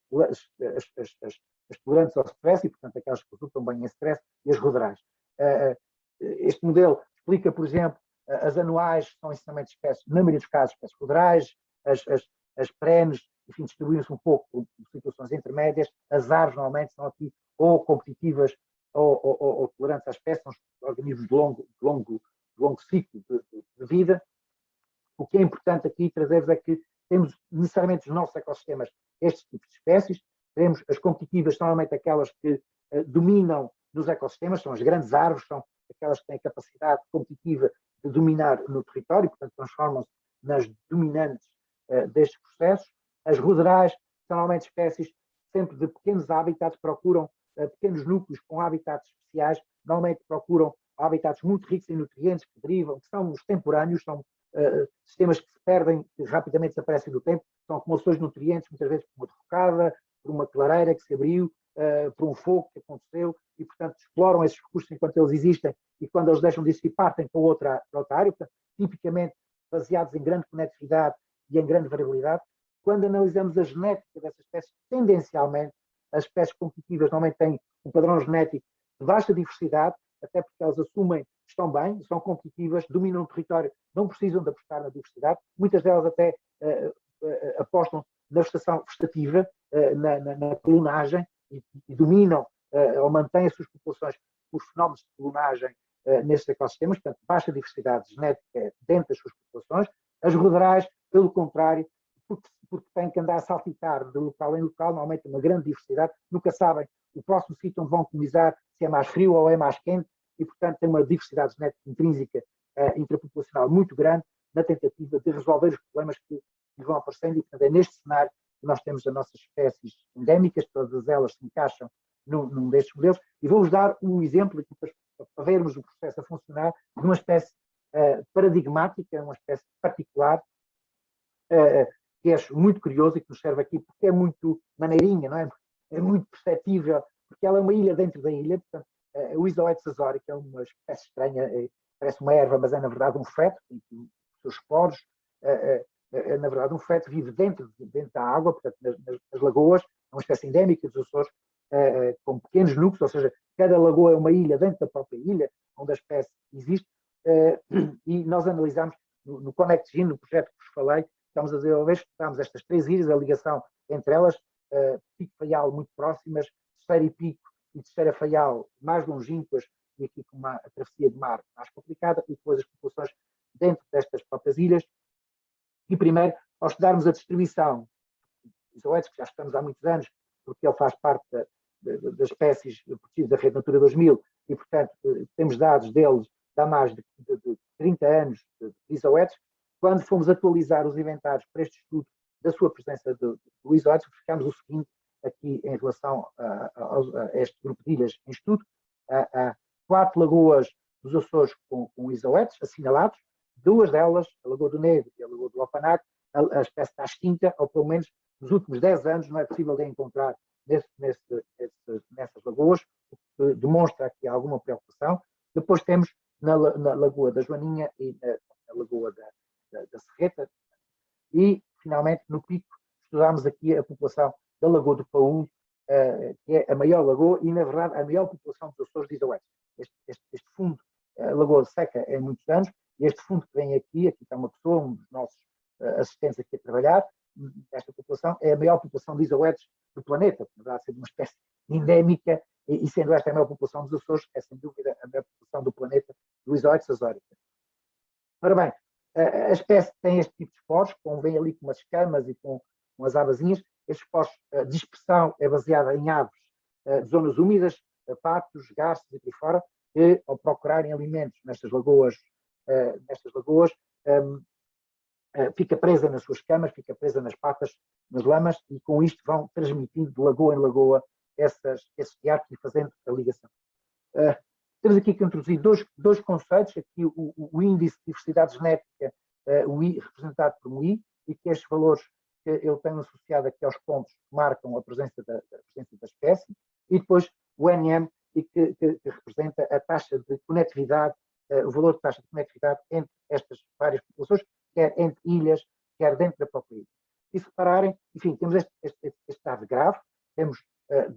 tolerantes ao stress, e portanto aquelas que resultam bem em stress, e as ruderais. Este modelo explica, por exemplo, as anuais são essencialmente espécies, na maioria dos casos, espécies ruderais, as perenes, enfim, distribuem-se um pouco por situações intermédias, as aves normalmente são aqui ou competitivas ou tolerantes às espécies, são organismos de longo ciclo de vida. O que é importante aqui trazer-vos é que temos necessariamente nos nossos ecossistemas estes tipos de espécies, temos as competitivas, são normalmente aquelas que dominam nos ecossistemas, são as grandes árvores, são aquelas que têm a capacidade competitiva de dominar no território, portanto transformam-se nas dominantes destes processos. As ruderais são normalmente espécies sempre de pequenos habitats, procuram pequenos núcleos com habitats especiais, normalmente procuram habitats muito ricos em nutrientes que derivam, que são extemporâneos, são sistemas que se perdem, que rapidamente desaparecem do tempo, são acumulações de nutrientes, muitas vezes por uma derrocada, por uma clareira que se abriu, por um fogo que aconteceu, e portanto exploram esses recursos enquanto eles existem, e quando eles deixam de existir partem para outra área, portanto, tipicamente baseados em grande conectividade e em grande variabilidade. Quando analisamos a genética dessas espécies, tendencialmente, as espécies competitivas normalmente têm um padrão genético de baixa diversidade, até porque elas assumem que estão bem, são competitivas, dominam o território, não precisam de apostar na diversidade. Muitas delas até apostam na vegetativa, na colunagem, e dominam ou mantêm as suas populações por fenómenos de colunagem nestes ecossistemas, portanto, baixa diversidade genética dentro das suas populações. As ruderais, pelo contrário, porque têm que andar a saltitar de local em local, normalmente uma grande diversidade, nunca sabem o próximo sítio onde vão colonizar, se é mais frio ou é mais quente, e portanto tem uma diversidade genética intrínseca intrapopulacional muito grande na tentativa de resolver os problemas que vão aparecendo, e portanto é neste cenário que nós temos as nossas espécies endémicas, todas elas se encaixam num destes modelos, e vou-vos dar um exemplo aqui para vermos o processo a funcionar de uma espécie paradigmática, uma espécie particular, que é muito curioso e que nos serve aqui porque é muito maneirinha, não é? É muito perceptível, porque ela é uma ilha dentro da ilha, portanto, o Isoetes azori, que é uma espécie estranha, parece uma erva, mas é na verdade um feto, tem os seus poros, é na verdade um feto, vive dentro da água, portanto nas lagoas, é uma espécie endémica dos Açores, com pequenos núcleos, ou seja, cada lagoa é uma ilha dentro da própria ilha, onde a espécie existe, e nós analisamos no Connect Gene, no projeto que vos falei, estamos a desenvolver, estudamos estas 3 ilhas, a ligação entre elas, Pico Faial muito próximas, Terceira e Pico e Terceira Faial mais longínquas, e aqui com uma travessia de mar mais complicada, e depois as populações dentro destas próprias ilhas. E primeiro, ao estudarmos a distribuição dos isoetes, que já estamos há muitos anos, porque ele faz parte das espécies protegidas da Rede Natura 2000, e portanto temos dados deles há mais de 30 anos de isoetes. Quando fomos atualizar os inventários para este estudo da sua presença do isoetes, verificámos o seguinte aqui em relação a este grupo de ilhas em estudo. Há 4 lagoas dos Açores com isoetes assinalados, 2 delas, a Lagoa do Negro e a Lagoa do Opanac, a espécie está extinta, ou pelo menos nos últimos 10 anos não é possível de encontrar nessas lagoas, o que demonstra aqui alguma preocupação. Depois temos na Lagoa da Joaninha e na Lagoa da Serreta, e finalmente no Pico estudámos aqui a população da Lagoa do Paúl, que é a maior lagoa e na verdade a maior população dos Açores de isoetes. Este fundo, a Lagoa Seca é muitos anos, e este fundo que vem aqui está uma pessoa, um dos nossos assistentes aqui a trabalhar, esta população é a maior população de isoetes do planeta, apesar de ser uma espécie endémica, e sendo esta a maior população dos Açores, é sem dúvida a maior população do planeta do Isoetes azórica. Ora bem, a espécie tem este tipo de esporos, vem ali com umas escamas e com as abazinhas. Estes esporos, a dispersão é baseada em aves de zonas úmidas, patos, garças e por aí fora, que ao procurarem alimentos nestas lagoas, fica presa nas suas camas, fica presa nas patas, nas lamas, e com isto vão transmitindo de lagoa em lagoa esses teatros e fazendo a ligação. Temos aqui que introduzir dois conceitos, aqui o índice de diversidade genética, o I, representado por um I, e que estes valores que eu tenho associado aqui aos pontos marcam a presença da espécie, e depois o NM, e que representa a taxa de conectividade, o valor de taxa de conectividade entre estas várias populações, quer entre ilhas, quer dentro da própria ilha. E se repararem, enfim, temos este dado grave, temos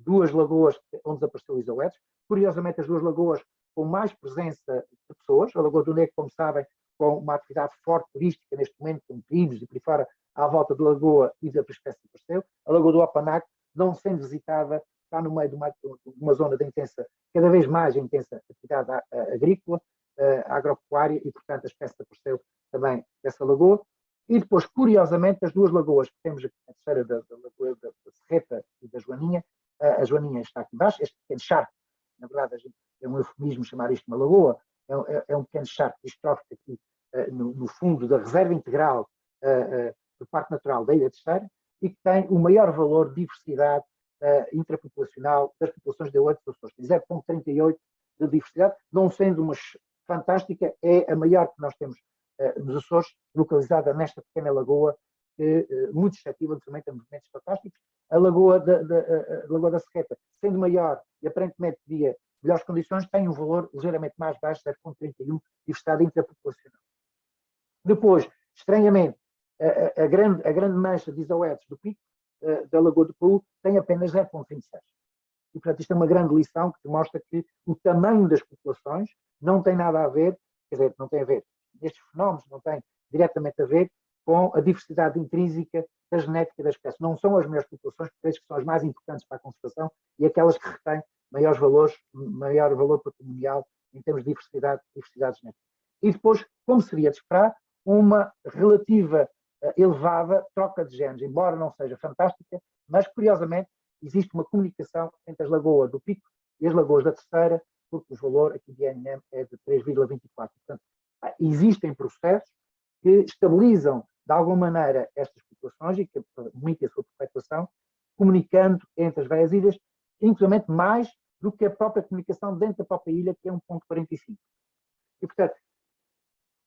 duas lagoas onde desapareceu o isoetes, curiosamente as duas lagoas com mais presença de pessoas, a Lagoa do Negro, como sabem, com uma atividade forte turística neste momento, com trilhos e por aí fora, à volta da lagoa e da espécie desapareceu. A Lagoa do Apanac, não sendo visitada, está no meio de uma zona de intensa, cada vez mais intensa atividade agrícola, agropecuária, e portanto a espécie desapareceu também dessa lagoa. E depois, curiosamente, as duas lagoas que temos aqui, a terceira da Lagoa da Serreta e da Joaninha, a Joaninha está aqui embaixo, este pequeno charco, na verdade é um eufemismo chamar isto uma lagoa, é um pequeno charco distrófico aqui no fundo da reserva integral do Parque Natural da Ilha Terceira, e que tem o maior valor de diversidade intrapopulacional das populações de Oeiras dos Açores. Tem 0,38 de diversidade, não sendo uma fantástica, é a maior que nós temos nos Açores, localizada nesta pequena lagoa, muito suscetível também a movimentos fantásticos. A Lagoa da Serreta, sendo maior e aparentemente teria melhores condições, tem um valor ligeiramente mais baixo, 0,31, de diversidade intrapopulacional. Depois, estranhamente, a grande mancha de isoetes do pico da Lagoa do Paú tem apenas 0,26. E, portanto, isto é uma grande lição que mostra que o tamanho das populações não tem nada a ver, quer dizer, não tem a ver, estes fenómenos não têm diretamente a ver com a diversidade intrínseca da genética das espécies. Não são as maiores populações, porque que são as mais importantes para a conservação e aquelas que retêm maior valor patrimonial em termos de diversidade genética. E depois, como seria de esperar, uma relativa elevada troca de genes, embora não seja fantástica, mas curiosamente existe uma comunicação entre as lagoas do Pico e as lagoas da Terceira, porque o valor aqui de NM é de 3,24. Portanto, existem processos que estabilizam de alguma maneira estas populações e que permitem a sua perpetuação, comunicando entre as várias ilhas, inclusive mais do que a própria comunicação dentro da própria ilha, que é 1,45. E, portanto,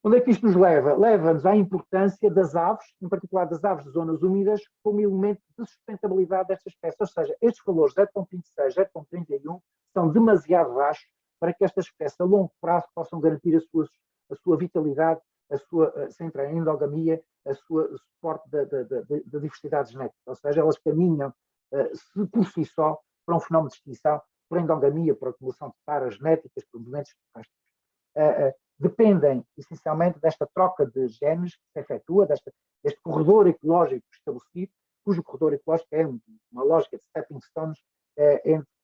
onde é que isto nos leva? Leva-nos à importância das aves, em particular das aves de zonas úmidas, como elemento de sustentabilidade destas espécies. Ou seja, estes valores 0,26, 0,31 são demasiado baixos para que estas espécies a longo prazo possam garantir a sua vitalidade, sem entrar em endogamia, o suporte da diversidade genética. Ou seja, elas caminham por si só para um fenómeno de extinção, por endogamia, por acumulação de taras genéticas, por movimentos estocásticos. Dependem essencialmente desta troca de genes que se efetua, deste corredor ecológico estabelecido, cujo corredor ecológico é uma lógica de stepping stones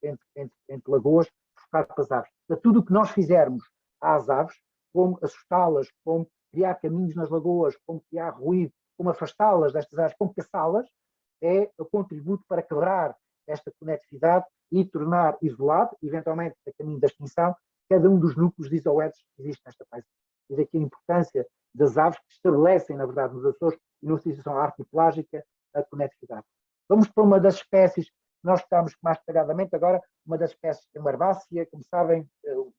entre lagoas, focado para as aves. Portanto, tudo o que nós fizermos às aves, como assustá-las, como criar caminhos nas lagoas, como criar ruído, como afastá-las destas aves, como caçá-las, é o contributo para quebrar esta conectividade e tornar isolado, eventualmente a caminho da extinção, cada um dos núcleos de isoetes que existe nesta paisagem. E daqui a importância das aves que estabelecem, na verdade, nos Açores e numa situação arquipelágica, a conectividade. Vamos para uma das espécies que nós estamos mais detalhadamente agora, uma das espécies é uma herbácea, como sabem,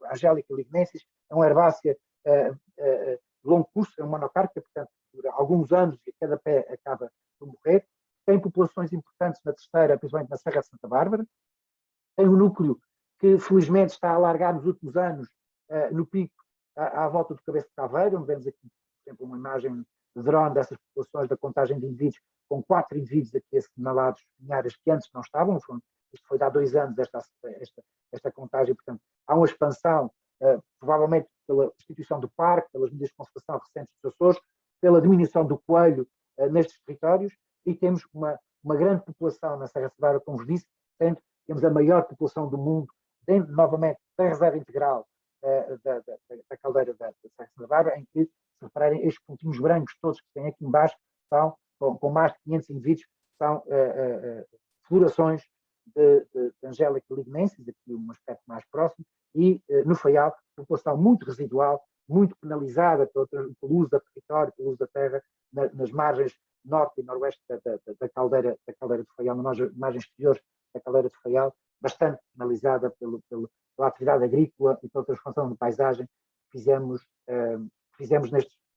a Angelica lignensis, é uma herbácea de longo curso, é uma monocárpica, portanto, dura alguns anos e cada pé acaba por morrer. Tem populações importantes na Terceira, principalmente na Serra de Santa Bárbara. Tem um núcleo que felizmente está a alargar nos últimos anos no pico à volta do Cabeça de Caveiro, onde vemos aqui, por exemplo, uma imagem de drone dessas populações da contagem de indivíduos, com 4 indivíduos aqui assinalados em áreas que antes não estavam. Isto foi de há 2 anos esta contagem, portanto, há uma expansão, provavelmente pela instituição do parque, pelas medidas de conservação recentes dos Açores, pela diminuição do coelho nestes territórios, e temos uma grande população na Serra de Bárbara, como vos disse, temos a maior população do mundo dentro, novamente, da reserva integral da caldeira da Serra de Bárbara, em que, se repararem, estes pontinhos brancos todos que têm aqui embaixo são, com mais de 500 indivíduos, são florações de Angelica lignensis, aqui um aspecto mais próximo, e no Faial, população muito residual, muito penalizada pelo uso da território, pelo uso da terra, nas margens norte e noroeste da caldeira do Faial, nas margens exteriores da caldeira do Faial, bastante penalizada pela atividade agrícola e pela transformação de paisagem que fizemos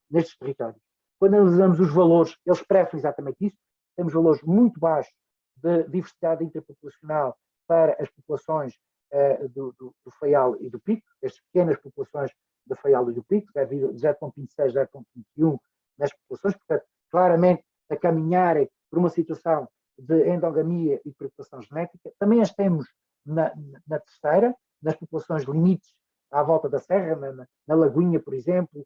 nestes territórios. Quando analisamos os valores, eles expressam exatamente isso. Temos valores muito baixos de diversidade interpopulacional para as populações do Faial e do Pico, estas pequenas populações do Faial e do Pico, 0,26, 0,21 nas populações, portanto, claramente a caminharem por uma situação de endogamia e preocupação genética. Também as temos na terceira, nas populações limites à volta da serra, na Lagoinha, por exemplo,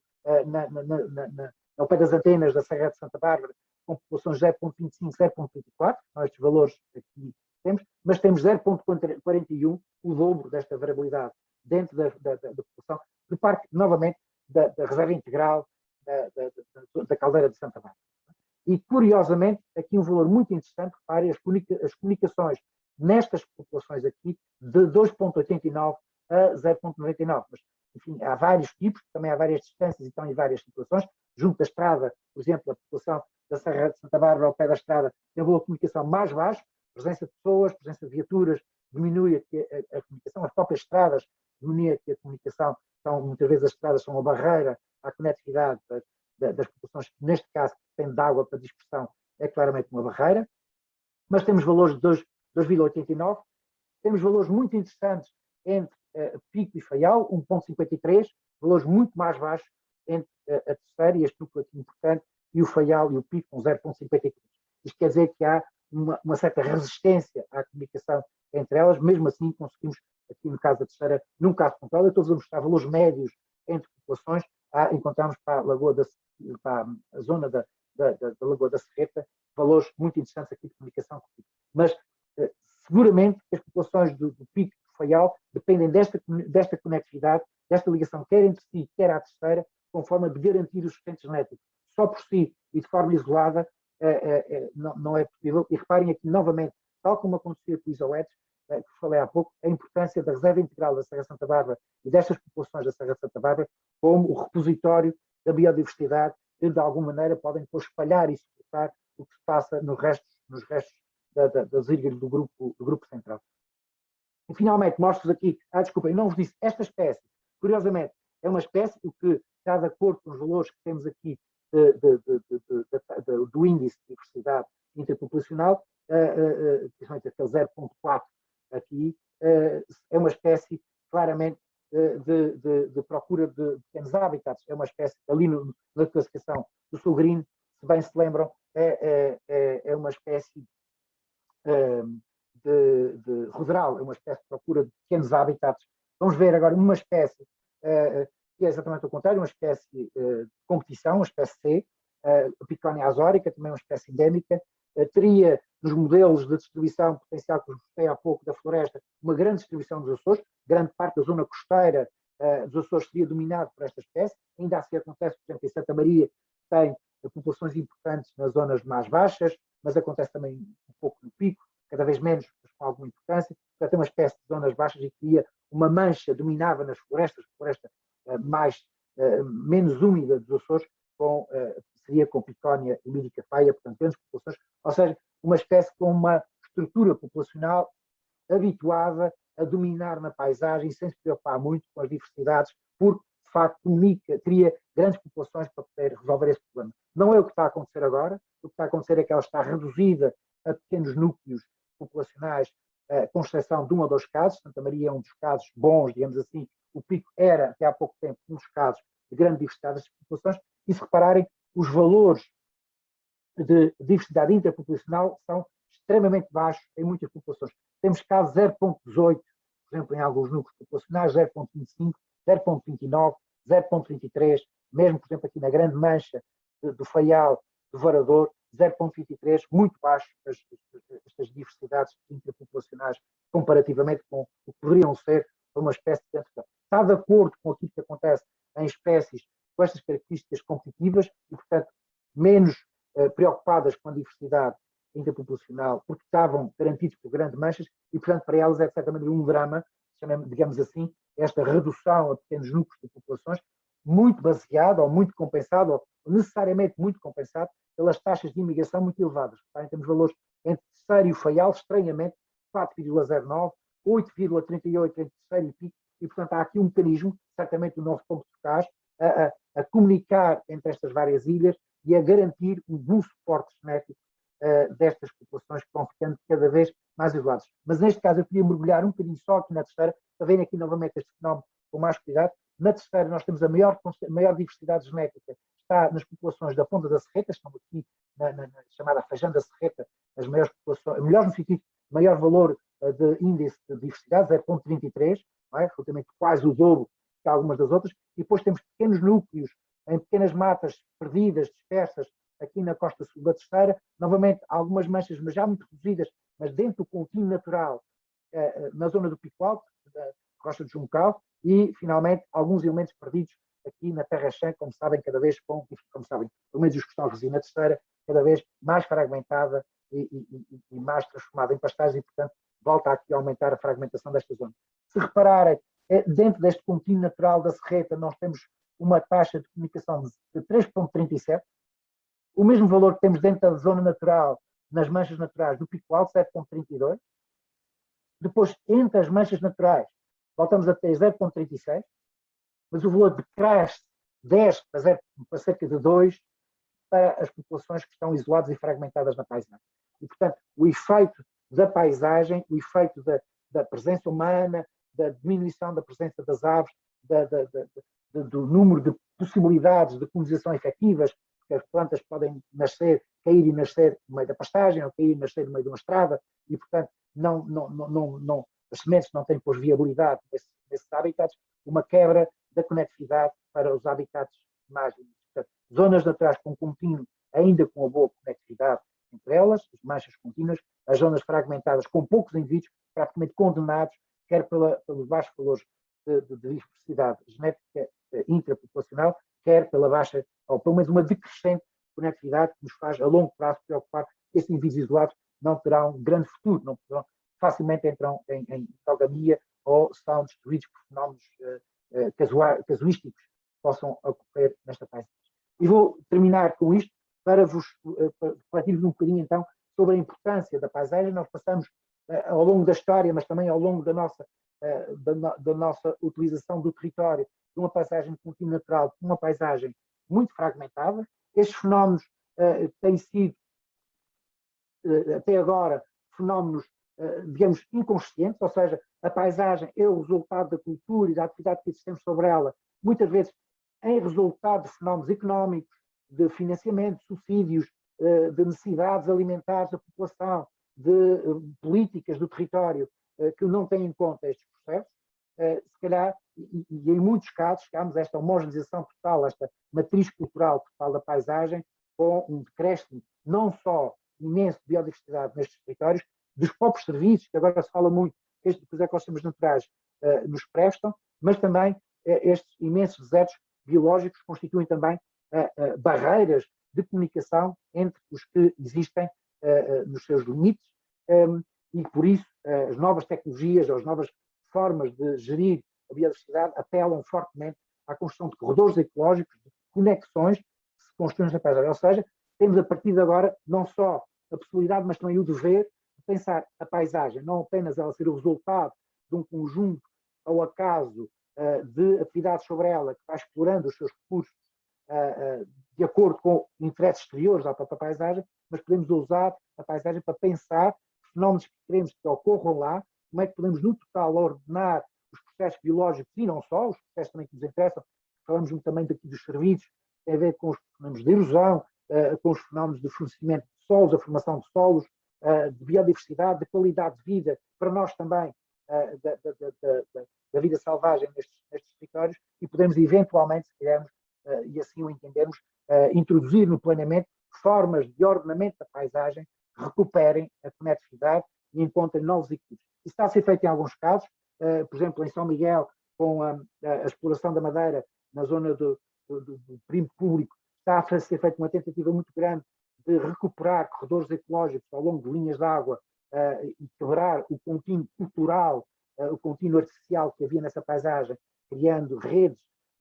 ao pé das antenas da Serra de Santa Bárbara, com populações 0,25, 0,24, são estes valores aqui temos, mas temos 0,41, o dobro desta variabilidade dentro da população, de parte, novamente, da reserva integral da caldeira de Santa Bárbara. E, curiosamente, aqui um valor muito interessante, repare, as comunicações nestas populações aqui, de 2,89 a 0,99. Mas, enfim, há vários tipos, também há várias distâncias e estão em várias situações. Junto da estrada, por exemplo, a população da Serra de Santa Bárbara, ao pé da estrada, tem um valor de comunicação mais baixo, presença de pessoas, presença de viaturas, diminui aqui a comunicação, as próprias estradas diminui aqui a comunicação, então, muitas vezes as estradas são uma barreira à conectividade das populações, que neste caso depende de água para dispersão, é claramente uma barreira, mas temos valores de 2,89, temos valores muito interessantes entre Pico e Faial, 1,53, valores muito mais baixos entre a terceira e este núcleo aqui importante, e o Faial e o Pico com 0,53. Isto quer dizer que há uma certa resistência à comunicação entre elas, mesmo assim conseguimos, aqui no caso da terceira, num caso pontual, eu estou a mostrar valores médios entre populações, encontramos para a Lagoa para a zona da Lagoa da Serreta, valores muito interessantes aqui de comunicação. Mas seguramente as populações do Pico e do Faial dependem desta conectividade, desta ligação, quer entre si, quer à terceira, com forma de garantir o sustento genético. Só por si e de forma isolada não é possível. E reparem aqui novamente, tal como acontecia com os isoetes, que falei há pouco, a importância da reserva integral da Serra de Santa Bárbara e destas populações da Serra de Santa Bárbara como o repositório da biodiversidade, que de alguma maneira podem depois espalhar e suportar o que se passa nos restos das ilhas do grupo central. E finalmente mostro-vos aqui, desculpem, não vos disse, esta espécie, curiosamente, é uma espécie que está de acordo com os valores que temos aqui do índice de diversidade interpopulacional, principalmente aquele 0,4 aqui, é uma espécie claramente de procura de pequenos habitats, é uma espécie, ali na classificação do Sulgrino, se bem se lembram, é uma espécie de ruderal, é uma espécie de procura de pequenos habitats. Vamos ver agora uma espécie que é exatamente o contrário, uma espécie de competição, uma espécie C, a Piconia azórica, também uma espécie endémica, teria nos modelos de distribuição potencial que vos mostrei há pouco da floresta, uma grande distribuição dos Açores, grande parte da zona costeira dos Açores seria dominado por esta espécie, ainda assim acontece, por exemplo, em Santa Maria, tem populações importantes nas zonas mais baixas, mas acontece também um pouco no Pico, cada vez menos, mas com alguma importância, tem uma espécie de zonas baixas e cria uma mancha, dominava nas florestas, floresta menos úmida dos Açores, seria com Piconia e Mírica Faia, portanto, grandes populações, ou seja, uma espécie com uma estrutura populacional habituada a dominar na paisagem, sem se preocupar muito com as diversidades, porque, de facto, cria grandes populações para poder resolver esse problema. Não é o que está a acontecer agora, o que está a acontecer é que ela está reduzida a pequenos núcleos populacionais, com exceção de um ou dois casos. Santa Maria é um dos casos bons, digamos assim. O Pico era, até há pouco tempo, um dos casos de grande diversidade das populações. E se repararem, os valores de diversidade interpopulacional são extremamente baixos em muitas populações. Temos casos 0,18, por exemplo, em alguns núcleos populacionais, 0,25, 0,29, 0,23, mesmo, por exemplo, aqui na Grande Mancha do Faial, do Varador, 0,23, muito baixo estas diversidades interpopulacionais comparativamente com o que poderiam ser uma espécie de identificação. Está de acordo com aquilo que acontece em espécies com estas características competitivas e, portanto, menos preocupadas com a diversidade interpopulacional, porque estavam garantidos por grandes manchas e, portanto, para elas é, de certa maneira, um drama, digamos assim, esta redução a pequenos núcleos de populações, muito baseado ou muito compensado, ou necessariamente muito compensado, pelas taxas de imigração muito elevadas. Tá? Temos valores entre terceiro e o Faial, estranhamente, 4,09, 8,38 entre terceiro e Pico, e, portanto, há aqui um mecanismo, certamente o novo ponto de Focaz, a comunicar entre estas várias ilhas e a garantir um bom suporte genético destas populações que vão ficando cada vez mais isoladas. Mas neste caso eu queria mergulhar um bocadinho só aqui na terceira, para verem aqui novamente este fenómeno com mais cuidado. Na terceira, nós temos a maior diversidade genética, está nas populações da Ponta da Serreta, estão aqui na chamada Feijão da Serreta, as maiores populações, melhores no sentido, maior valor de índice de diversidade, 0,23, relativamente quase o dobro que algumas das outras, e depois temos pequenos núcleos, em pequenas matas perdidas, dispersas, aqui na costa sul da Terceira, novamente algumas manchas, mas já muito reduzidas, mas dentro do contínuo natural, na zona do Pico Alto, da Costa de Juncal, e finalmente alguns elementos perdidos aqui na Terra Chã, como sabem, cada vez como sabem, pelo menos os que estão a residir na Terceira, cada vez mais fragmentada e mais transformada em pastagens, e portanto volta aqui a aumentar a fragmentação desta zona. Se repararem, dentro deste contínuo natural da Serreta, nós temos uma taxa de comunicação de 3,37, o mesmo valor que temos dentro da zona natural, nas manchas naturais do Pico Alto, 7,32. Depois, entre as manchas naturais, voltamos a ter 0,36, mas o valor decresce 10 para cerca de 2 para as populações que estão isoladas e fragmentadas na paisagem. E, portanto, o efeito da paisagem, o efeito da presença humana, da diminuição da presença das aves, do número de possibilidades de colonização efetivas, porque as plantas podem cair e nascer no meio da pastagem, ou cair e nascer no meio de uma estrada, e, portanto, as sementes não têm, pois, viabilidade nesses habitats, uma quebra da conectividade para os habitats mais limitados. Portanto, zonas naturais com contínuo, ainda com a boa conectividade entre elas, as manchas contínuas, as zonas fragmentadas com poucos indivíduos, praticamente condenados, quer pelos baixos valores de diversidade genética intrapopulacional, quer pela baixa, ou pelo menos uma decrescente conectividade que nos faz, a longo prazo, preocupar que estes indivíduos isolados não terão um grande futuro, não poderão, facilmente entram em endogamia ou são destruídos por fenómenos casuísticos que possam ocorrer nesta paisagem. E vou terminar com isto para vos refletir um bocadinho então sobre a importância da paisagem. Nós passamos ao longo da história, mas também ao longo da nossa utilização do território, de uma paisagem contínua natural, de uma paisagem muito fragmentada. Estes fenómenos têm sido, até agora, fenómenos, digamos, inconscientes, ou seja, a paisagem é o resultado da cultura e da atividade que existemos sobre ela, muitas vezes em resultado de fenómenos económicos, de financiamento, subsídios, de necessidades alimentares da população, de políticas do território que não têm em conta estes processos. Se calhar, e em muitos casos, chegamos a esta homogeneização total, esta matriz cultural total da paisagem, com um decréscimo não só imenso de biodiversidade nestes territórios, dos próprios serviços, que agora se fala muito, que os ecossistemas naturais nos prestam, mas também estes imensos desertos biológicos constituem também barreiras de comunicação entre os que existem nos seus limites, e por isso as novas tecnologias, as novas formas de gerir a biodiversidade apelam fortemente à construção de corredores ecológicos, de conexões que se construem na paisagem. Ou seja, temos a partir de agora não só a possibilidade, mas também o dever de pensar a paisagem, não apenas ela ser o resultado de um conjunto ao acaso de atividades sobre ela, que vai explorando os seus recursos de acordo com interesses exteriores à própria paisagem, mas podemos usar a paisagem para pensar fenómenos que queremos que ocorram lá, como é que podemos, no total, ordenar os processos biológicos e não só, os processos também que nos interessam. Falamos também daqui dos serviços, tem a ver com os fenómenos de erosão, com os fenómenos de fornecimento de solos, a formação de solos, de biodiversidade, de qualidade de vida, para nós também, da vida selvagem nestes territórios, e podemos eventualmente, se quisermos, e assim o entendermos, introduzir no planeamento formas de ordenamento da paisagem que recuperem a conectividade e encontrem novos equilíbrios. Isso está a ser feito em alguns casos, por exemplo, em São Miguel, com a exploração da madeira na zona do perímetro público, está a ser feita uma tentativa muito grande de recuperar corredores ecológicos ao longo de linhas de água e quebrar o contínuo cultural, o contínuo artificial que havia nessa paisagem, criando redes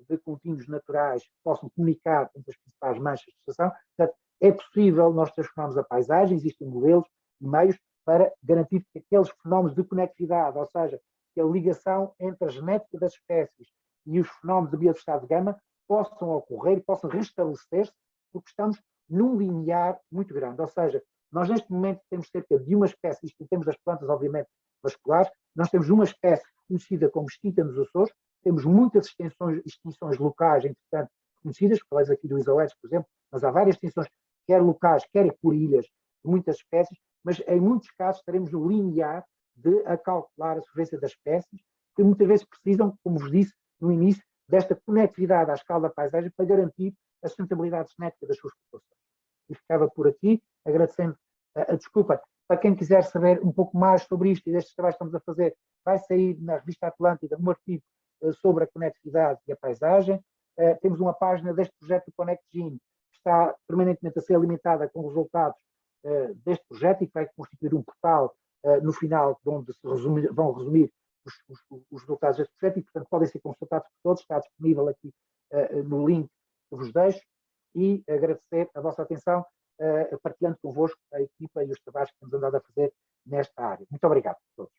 de contínuos naturais que possam comunicar entre as principais manchas de estação. Portanto, é possível nós transformarmos a paisagem, existem modelos e meios para garantir que aqueles fenómenos de conectividade, ou seja, que a ligação entre a genética das espécies e os fenómenos de biodiversidade de gama possam ocorrer e possam restabelecer-se, porque estamos num limiar muito grande. Ou seja, nós neste momento temos cerca de uma espécie, isto em termos das plantas, obviamente, vasculares, nós temos uma espécie conhecida como extinta nos Açores, temos muitas extinções locais, entretanto, conhecidas, falei aqui do isoletes, por exemplo, mas há várias extinções, quer locais, quer por ilhas, de muitas espécies, mas em muitos casos estaremos no limiar de calcular a sobrevivência das espécies, que muitas vezes precisam, como vos disse no início, desta conectividade à escala da paisagem para garantir a sustentabilidade genética das suas populações. E ficava por aqui, agradecendo a desculpa. Para quem quiser saber um pouco mais sobre isto e destes trabalhos que estamos a fazer, vai sair na revista Atlântida um artigo sobre a conectividade e a paisagem. Temos uma página deste projeto do Connect Gene, que está permanentemente a ser alimentada com resultados deste projeto e que vai constituir um portal no final, onde se vão resumir os resultados deste projeto e, portanto, podem ser consultados por todos. Está disponível aqui no link que vos deixo, e agradecer a vossa atenção, partilhando convosco a equipa e os trabalhos que temos andado a fazer nesta área. Muito obrigado a todos.